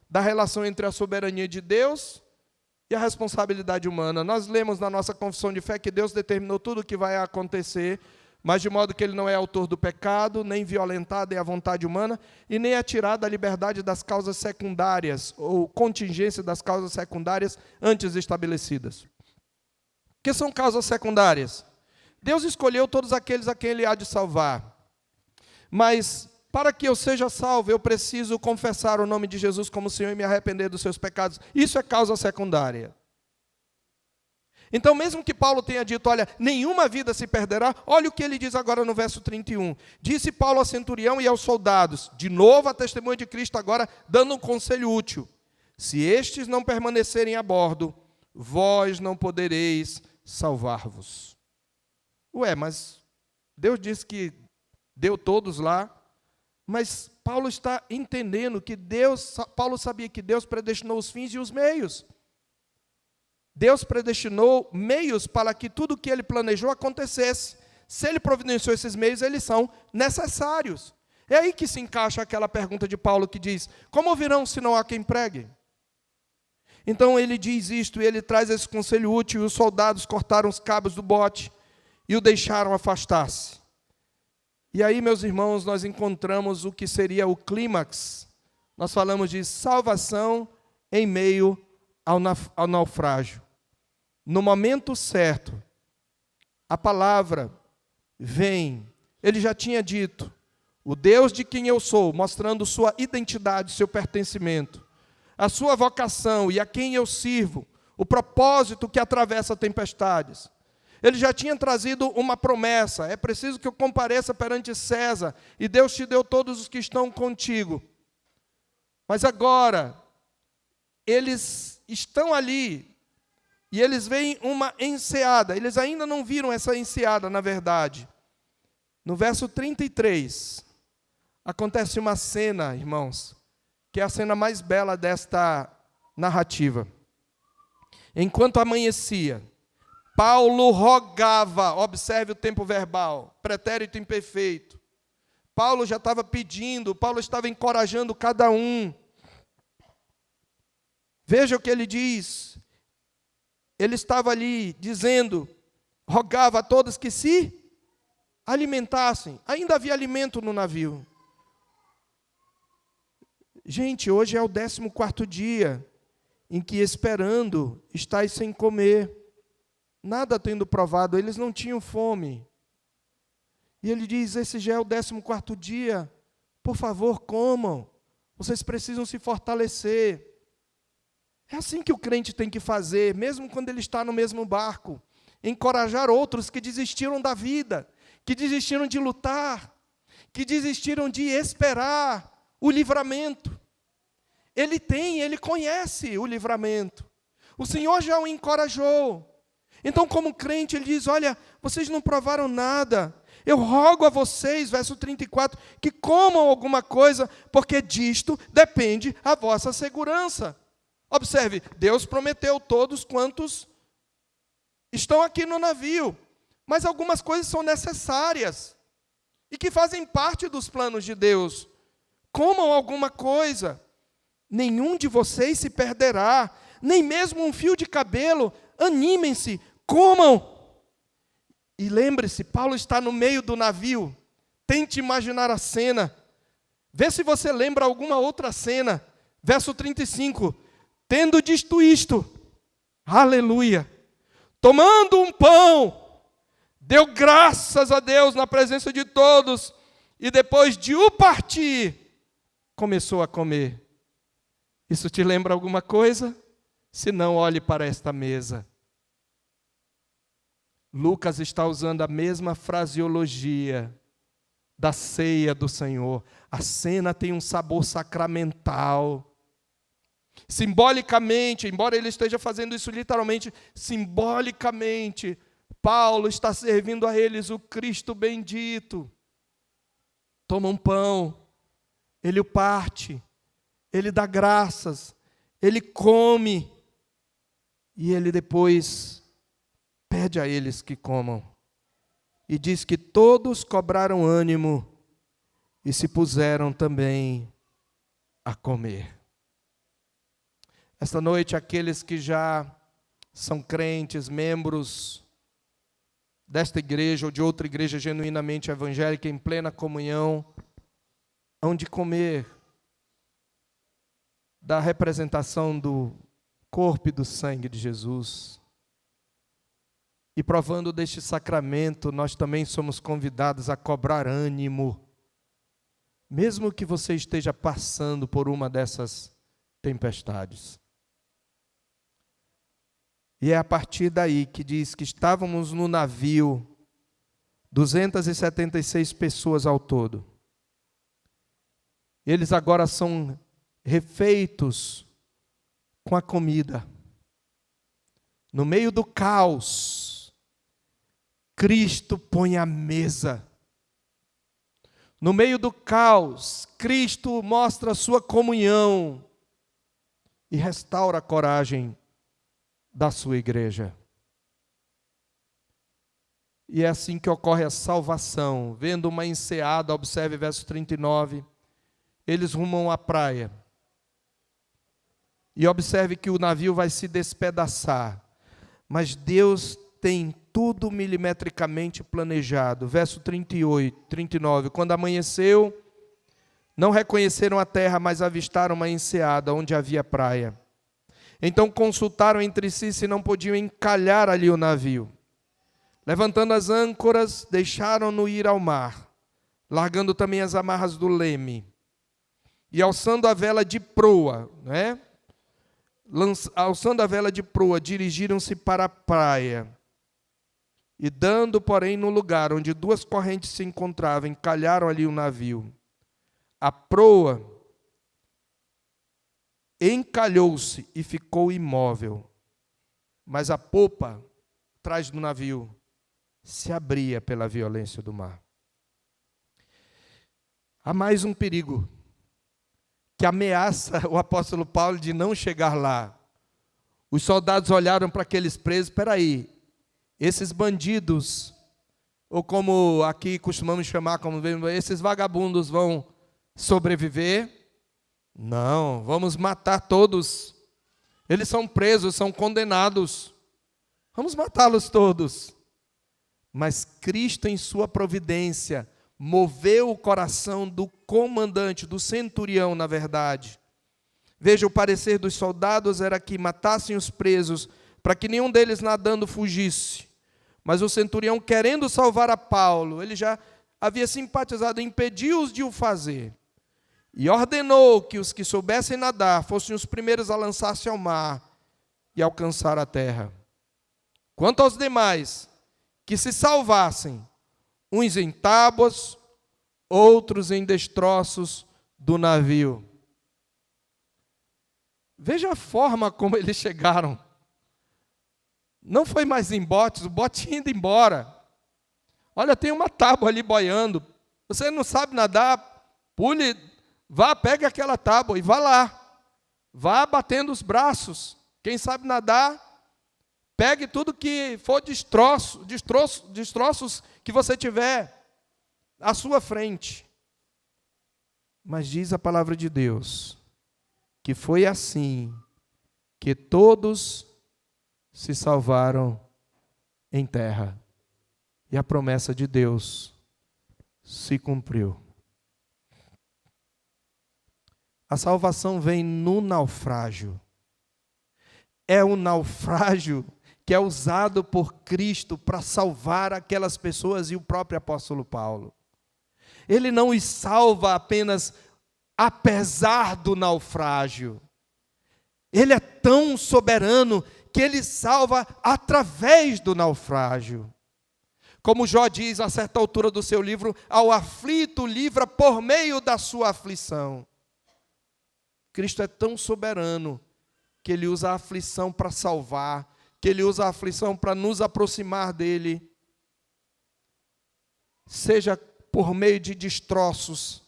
da relação entre a soberania de Deus e a responsabilidade humana. Nós lemos na nossa confissão de fé que Deus determinou tudo o que vai acontecer, mas de modo que Ele não é autor do pecado, nem violentada é a vontade humana, e nem é tirada a liberdade das causas secundárias, ou contingência das causas secundárias antes estabelecidas. O que são causas secundárias? Deus escolheu todos aqueles a quem Ele há de salvar. Mas, para que eu seja salvo, eu preciso confessar o nome de Jesus como Senhor e me arrepender dos seus pecados. Isso é causa secundária. Então, mesmo que Paulo tenha dito, olha, nenhuma vida se perderá, olha o que ele diz agora no verso 31. Disse Paulo ao centurião e aos soldados, de novo a testemunha de Cristo agora, dando um conselho útil. Se estes não permanecerem a bordo, vós não podereis salvar-vos. Ué, mas Deus disse que deu todos lá, mas Paulo está entendendo que Paulo sabia que Deus predestinou os fins e os meios. Deus predestinou meios para que tudo o que Ele planejou acontecesse. Se Ele providenciou esses meios, eles são necessários. É aí que se encaixa aquela pergunta de Paulo que diz, como ouvirão se não há quem pregue? Então ele diz isto, e ele traz esse conselho útil, e os soldados cortaram os cabos do bote e o deixaram afastar-se. E aí, meus irmãos, nós encontramos o que seria o clímax. Nós falamos de salvação em meio ao naufrágio. No momento certo, a palavra vem. Ele já tinha dito, o Deus de quem eu sou, mostrando sua identidade, seu pertencimento, a sua vocação e a quem eu sirvo, o propósito que atravessa tempestades. Ele já tinha trazido uma promessa, é preciso que eu compareça perante César, e Deus te deu todos os que estão contigo. Mas agora, eles estão ali, e eles veem uma enseada, eles ainda não viram essa enseada, na verdade. No verso 33, acontece uma cena, irmãos, que é a cena mais bela desta narrativa. Enquanto amanhecia, Paulo rogava, observe o tempo verbal, pretérito imperfeito. Paulo já estava pedindo, Paulo estava encorajando cada um. Veja o que ele diz. Ele estava ali dizendo, rogava a todos que se alimentassem. Ainda havia alimento no navio. Gente, hoje é o 14º dia em que esperando estáis sem comer. Nada tendo provado, eles não tinham fome. E ele diz, esse já é o 14º dia, por favor, comam, vocês precisam se fortalecer. É assim que o crente tem que fazer, mesmo quando ele está no mesmo barco. Encorajar outros que desistiram da vida, que desistiram de lutar, que desistiram de esperar o livramento. Ele conhece o livramento. O Senhor já o encorajou. Então, como crente, ele diz, olha, vocês não provaram nada. Eu rogo a vocês, verso 34, que comam alguma coisa, porque disto depende a vossa segurança. Observe, Deus prometeu todos quantos estão aqui no navio, mas algumas coisas são necessárias e que fazem parte dos planos de Deus. Comam alguma coisa, nenhum de vocês se perderá, nem mesmo um fio de cabelo. Animem-se, comam. E lembre-se, Paulo está no meio do navio. Tente imaginar a cena. Vê se você lembra alguma outra cena. Verso 35. Tendo dito isto, aleluia, tomando um pão, deu graças a Deus na presença de todos, e depois de o partir, começou a comer. Isso te lembra alguma coisa? Se não, olhe para esta mesa. Lucas está usando a mesma fraseologia da ceia do Senhor. A cena tem um sabor sacramental. Simbolicamente, embora ele esteja fazendo isso literalmente, simbolicamente, Paulo está servindo a eles o Cristo bendito. Toma um pão, ele o parte, ele dá graças, ele come, e ele depois pede a eles que comam. E diz que todos cobraram ânimo e se puseram também a comer. Esta noite, aqueles que já são crentes, membros desta igreja ou de outra igreja genuinamente evangélica, em plena comunhão, hão de comer da representação do corpo e do sangue de Jesus. E provando deste sacramento, nós também somos convidados a cobrar ânimo, mesmo que você esteja passando por uma dessas tempestades. E é a partir daí que diz que estávamos no navio, 276 pessoas ao todo. Eles agora são refeitos com a comida. No meio do caos, Cristo põe a mesa. No meio do caos, Cristo mostra a sua comunhão e restaura a coragem da sua igreja. E é assim que ocorre a salvação. Vendo uma enseada, observe verso 39, eles rumam à praia. E observe que o navio vai se despedaçar. Mas Deus tem tudo milimetricamente planejado. Verso 39. Quando amanheceu, não reconheceram a terra, mas avistaram uma enseada onde havia praia. Então consultaram entre si se não podiam encalhar ali o navio. Levantando as âncoras, deixaram-no ir ao mar, largando também as amarras do leme. E alçando a vela de proa, alçando a vela de proa, dirigiram-se para a praia. E dando, porém, no lugar onde duas correntes se encontravam, encalharam ali o navio. A proa encalhou-se e ficou imóvel, mas a popa, atrás do navio, se abria pela violência do mar. Há mais um perigo que ameaça o apóstolo Paulo de não chegar lá. Os soldados olharam para aqueles presos, espera aí, esses bandidos, ou como aqui costumamos chamar, esses vagabundos vão sobreviver? Não, vamos matar todos. Eles são presos, são condenados. Vamos matá-los todos. Mas Cristo, em sua providência, moveu o coração do comandante, do centurião, na verdade. Veja, o parecer dos soldados era que matassem os presos, para que nenhum deles nadando fugisse. Mas o centurião, querendo salvar a Paulo, ele já havia simpatizado, impediu-os de o fazer. E ordenou que os que soubessem nadar fossem os primeiros a lançar-se ao mar e alcançar a terra. Quanto aos demais, que se salvassem, uns em tábuas, outros em destroços do navio. Veja a forma como eles chegaram. Não foi mais em botes, o bote indo embora. Olha, tem uma tábua ali boiando. Você não sabe nadar, pule, vá, pegue aquela tábua e vá lá. Vá batendo os braços. Quem sabe nadar, pegue tudo que for destroços que você tiver à sua frente. Mas diz a palavra de Deus que foi assim que todos se salvaram em terra. E a promessa de Deus se cumpriu. A salvação vem no naufrágio. É o naufrágio que é usado por Cristo para salvar aquelas pessoas e o próprio apóstolo Paulo. Ele não os salva apenas apesar do naufrágio. Ele é tão soberano que ele salva através do naufrágio. Como Jó diz a certa altura do seu livro, ao aflito livra por meio da sua aflição. Cristo é tão soberano que ele usa a aflição para salvar, que ele usa a aflição para nos aproximar dele. Seja por meio de destroços,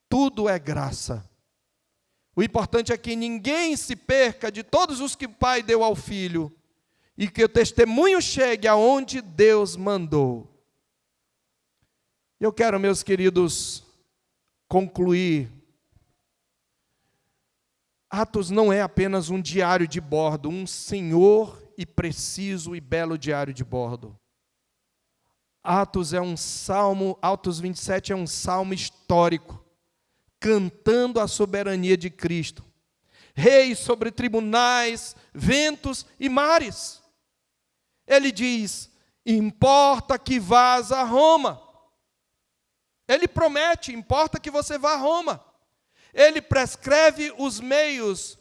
tudo é graça. O importante é que ninguém se perca de todos os que o Pai deu ao Filho, e que o testemunho chegue aonde Deus mandou. Eu quero, meus queridos, concluir. Atos não é apenas um diário de bordo, um senhor e preciso e belo diário de bordo. Atos é um salmo, Atos 27 é um salmo histórico, cantando a soberania de Cristo. Reis sobre tribunais, ventos e mares. Ele diz, importa que vás a Roma. Ele promete, importa que você vá a Roma. Ele prescreve os meios,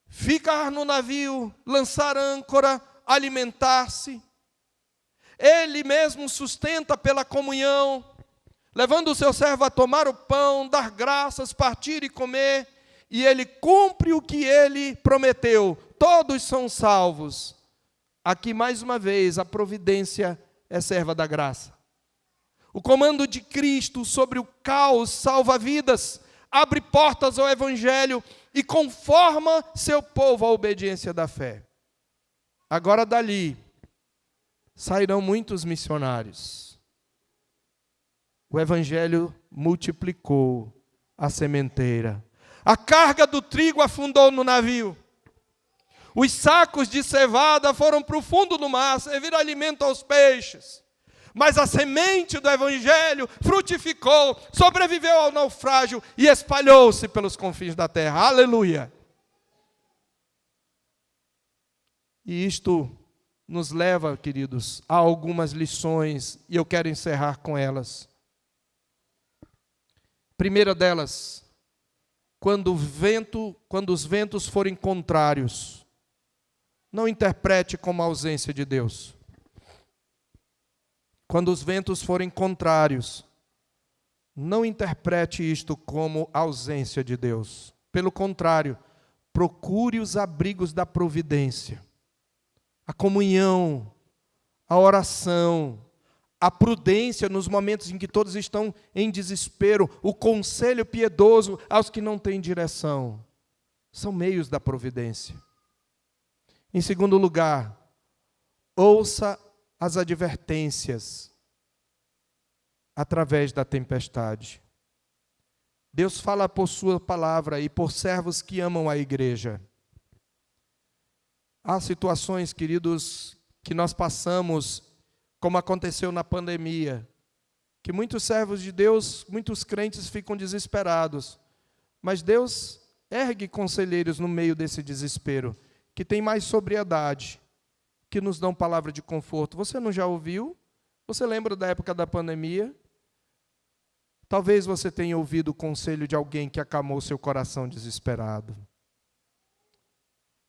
ficar no navio, lançar âncora, alimentar-se. Ele mesmo sustenta pela comunhão, levando o seu servo a tomar o pão, dar graças, partir e comer, e ele cumpre o que ele prometeu. Todos são salvos. Aqui, mais uma vez, a providência é serva da graça. O comando de Cristo sobre o caos salva vidas, abre portas ao Evangelho e conforma seu povo à obediência da fé. Agora dali sairão muitos missionários. O Evangelho multiplicou a sementeira. A carga do trigo afundou no navio. Os sacos de cevada foram para o fundo do mar, servir alimento aos peixes. Mas a semente do Evangelho frutificou, sobreviveu ao naufrágio e espalhou-se pelos confins da terra. Aleluia! E isto nos leva, queridos, a algumas lições, e eu quero encerrar com elas. Primeira delas, quando os ventos forem contrários, não interprete como ausência de Deus. Quando os ventos forem contrários, não interprete isto como ausência de Deus. Pelo contrário, procure os abrigos da providência. A comunhão, a oração, a prudência nos momentos em que todos estão em desespero, o conselho piedoso aos que não têm direção, são meios da providência. Em segundo lugar, ouça as advertências através da tempestade. Deus fala por sua palavra e por servos que amam a igreja. Há situações, queridos, que nós passamos, como aconteceu na pandemia, que muitos servos de Deus, muitos crentes ficam desesperados, mas Deus ergue conselheiros no meio desse desespero, que tem mais sobriedade, que nos dão palavra de conforto. Você não já ouviu? Você lembra da época da pandemia? Talvez você tenha ouvido o conselho de alguém que acalmou seu coração desesperado.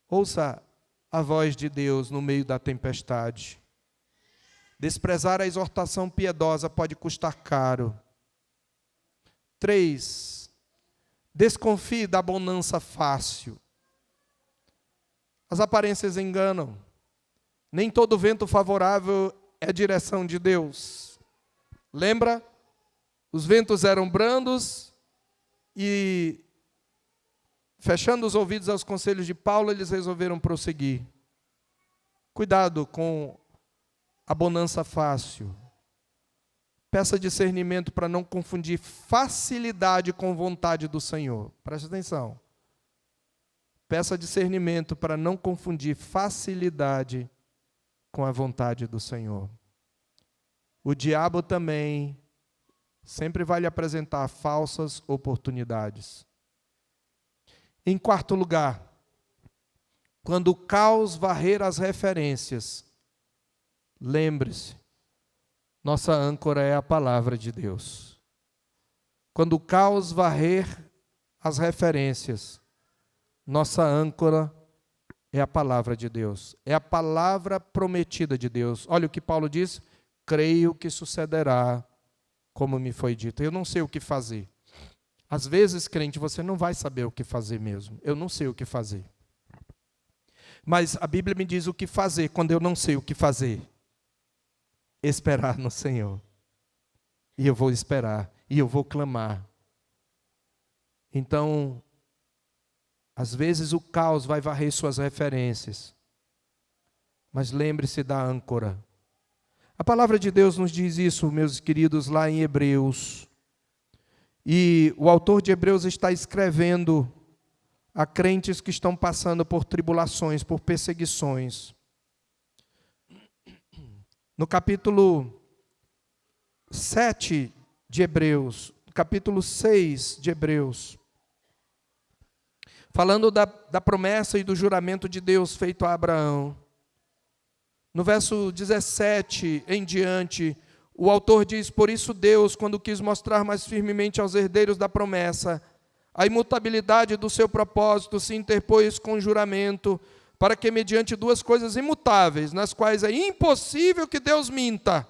Ouça a voz de Deus no meio da tempestade. Desprezar a exortação piedosa pode custar caro. 3. Desconfie da bonança fácil. As aparências enganam. Nem todo vento favorável é direção de Deus. Lembra? Os ventos eram brandos e, fechando os ouvidos aos conselhos de Paulo, eles resolveram prosseguir. Cuidado com a bonança fácil. Peça discernimento para não confundir facilidade com vontade do Senhor. Presta atenção. Peça discernimento para não confundir facilidade com a vontade do Senhor. O diabo também sempre vai lhe apresentar falsas oportunidades. Em quarto lugar, quando o caos varrer as referências, lembre-se, nossa âncora é a palavra de Deus. Quando o caos varrer as referências, nossa âncora é a palavra de Deus. É a palavra prometida de Deus. Olha o que Paulo diz: creio que sucederá como me foi dito. Eu não sei o que fazer. Às vezes, crente, você não vai saber o que fazer mesmo. Eu não sei o que fazer. Mas a Bíblia me diz o que fazer quando eu não sei o que fazer. Esperar no Senhor. E eu vou esperar. E eu vou clamar. Então, às vezes o caos vai varrer suas referências. Mas lembre-se da âncora. A palavra de Deus nos diz isso, meus queridos, lá em Hebreus. E o autor de Hebreus está escrevendo a crentes que estão passando por tribulações, por perseguições. No capítulo 7 de Hebreus, capítulo 6 de Hebreus, falando da promessa e do juramento de Deus feito a Abraão. No verso 17 em diante, o autor diz: por isso Deus, quando quis mostrar mais firmemente aos herdeiros da promessa a imutabilidade do seu propósito, se interpôs com juramento, para que mediante duas coisas imutáveis, nas quais é impossível que Deus minta,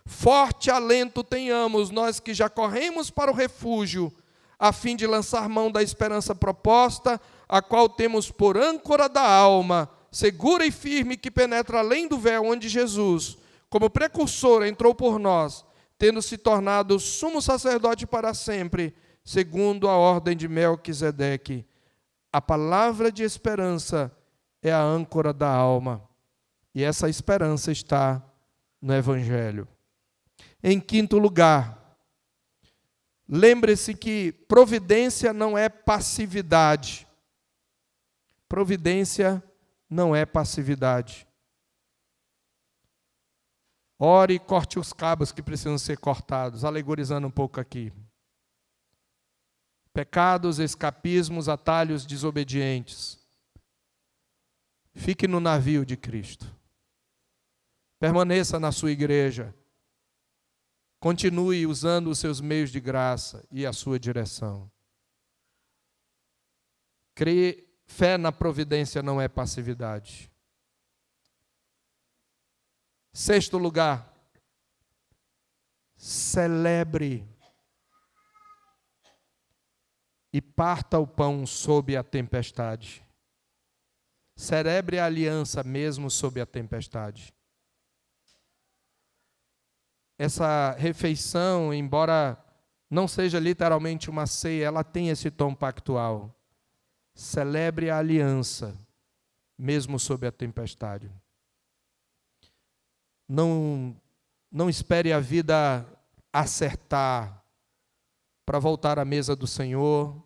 forte alento tenhamos nós que já corremos para o refúgio, a fim de lançar mão da esperança proposta, a qual temos por âncora da alma, segura e firme, que penetra além do véu, onde Jesus, como precursor, entrou por nós, tendo se tornado sumo sacerdote para sempre, segundo a ordem de Melquisedeque. A palavra de esperança é a âncora da alma, e essa esperança está no Evangelho. Em quinto lugar, lembre-se que providência não é passividade. Providência não é passividade. Ore e corte os cabos que precisam ser cortados, alegorizando um pouco aqui. Pecados, escapismos, atalhos, desobedientes. Fique no navio de Cristo. Permaneça na sua igreja. Continue usando os seus meios de graça e a sua direção. Fé na providência não é passividade. Sexto lugar, celebre e parta o pão sob a tempestade. Celebre a aliança mesmo sob a tempestade. Essa refeição, embora não seja literalmente uma ceia, ela tem esse tom pactual. Celebre a aliança, mesmo sob a tempestade. Não espere a vida acertar para voltar à mesa do Senhor,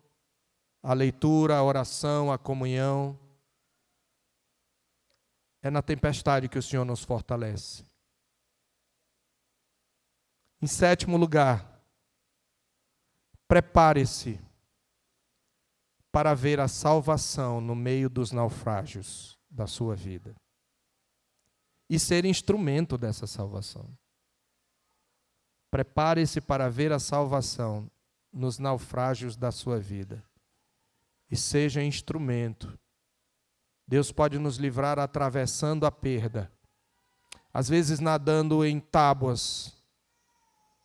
a leitura, a oração, a comunhão. É na tempestade que o Senhor nos fortalece. Em sétimo lugar, prepare-se para ver a salvação no meio dos naufrágios da sua vida e ser instrumento dessa salvação. Prepare-se para ver a salvação nos naufrágios da sua vida e seja instrumento. Deus pode nos livrar atravessando a perda, às vezes nadando em tábuas,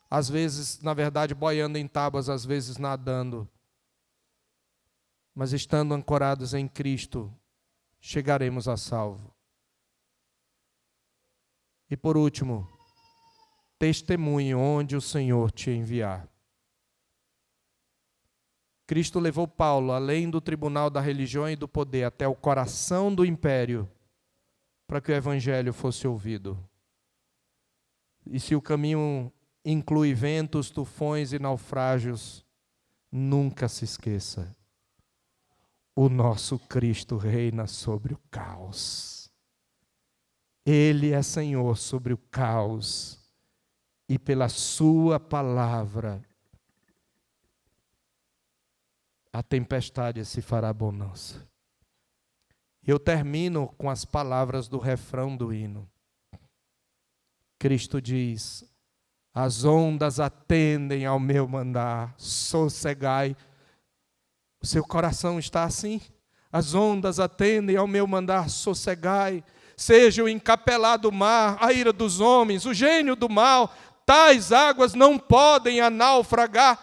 às vezes, na verdade, boiando em tábuas, às vezes nadando. Mas estando ancorados em Cristo, chegaremos a salvo. E por último, testemunhe onde o Senhor te enviar. Cristo levou Paulo, além do tribunal da religião e do poder, até o coração do império, para que o evangelho fosse ouvido. E se o caminho inclui ventos, tufões e naufrágios, nunca se esqueça: o nosso Cristo reina sobre o caos. Ele é Senhor sobre o caos, e pela sua palavra a tempestade se fará bonança. Eu termino com as palavras do refrão do hino. Cristo diz: as ondas atendem ao meu mandar, sossegai. O seu coração está assim? As ondas atendem ao meu mandar, sossegai. Seja o encapelado mar, a ira dos homens, o gênio do mal, tais águas não podem naufragar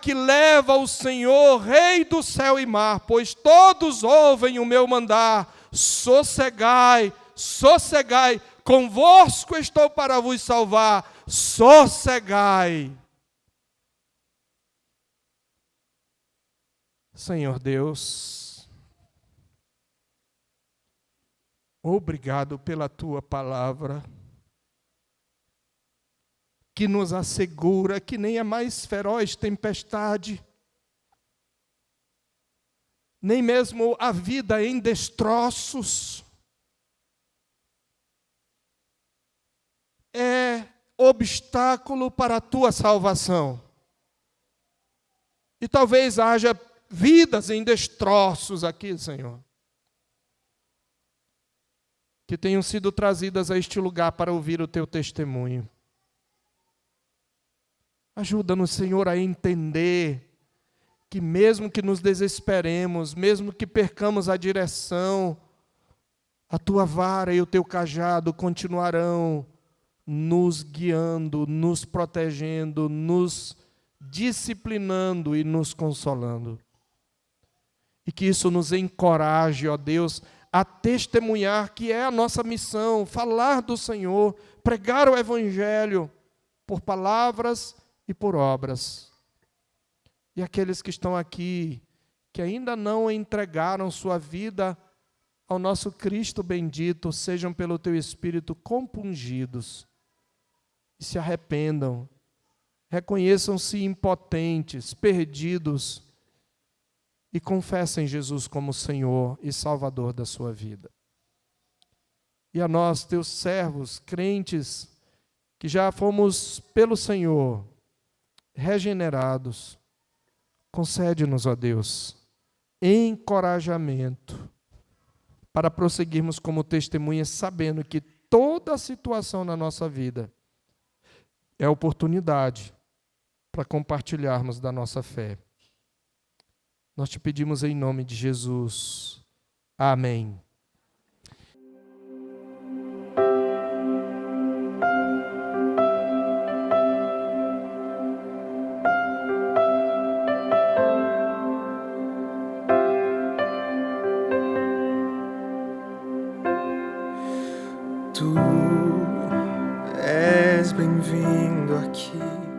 que leva o Senhor, Rei do céu e mar, pois todos ouvem o meu mandar, sossegai, sossegai, convosco estou para vos salvar, sossegai. Senhor Deus, obrigado pela tua palavra, que nos assegura que nem a mais feroz tempestade, nem mesmo a vida em destroços, é obstáculo para a tua salvação. E talvez haja vidas em destroços aqui, Senhor, que tenham sido trazidas a este lugar para ouvir o teu testemunho. Ajuda-nos, Senhor, a entender que mesmo que nos desesperemos, mesmo que percamos a direção, a tua vara e o teu cajado continuarão nos guiando, nos protegendo, nos disciplinando e nos consolando. E que isso nos encoraje, ó Deus, a testemunhar que é a nossa missão, falar do Senhor, pregar o Evangelho por palavras e por obras. E aqueles que estão aqui, que ainda não entregaram sua vida ao nosso Cristo bendito, sejam pelo teu Espírito compungidos e se arrependam, reconheçam-se impotentes, perdidos e confessem Jesus como Senhor e Salvador da sua vida. E a nós, teus servos, crentes, que já fomos pelo Senhor regenerados, concede-nos, ó Deus, encorajamento para prosseguirmos como testemunhas, sabendo que toda situação na nossa vida é oportunidade para compartilharmos da nossa fé. Nós te pedimos em nome de Jesus. Amém. Tu és bem-vindo aqui.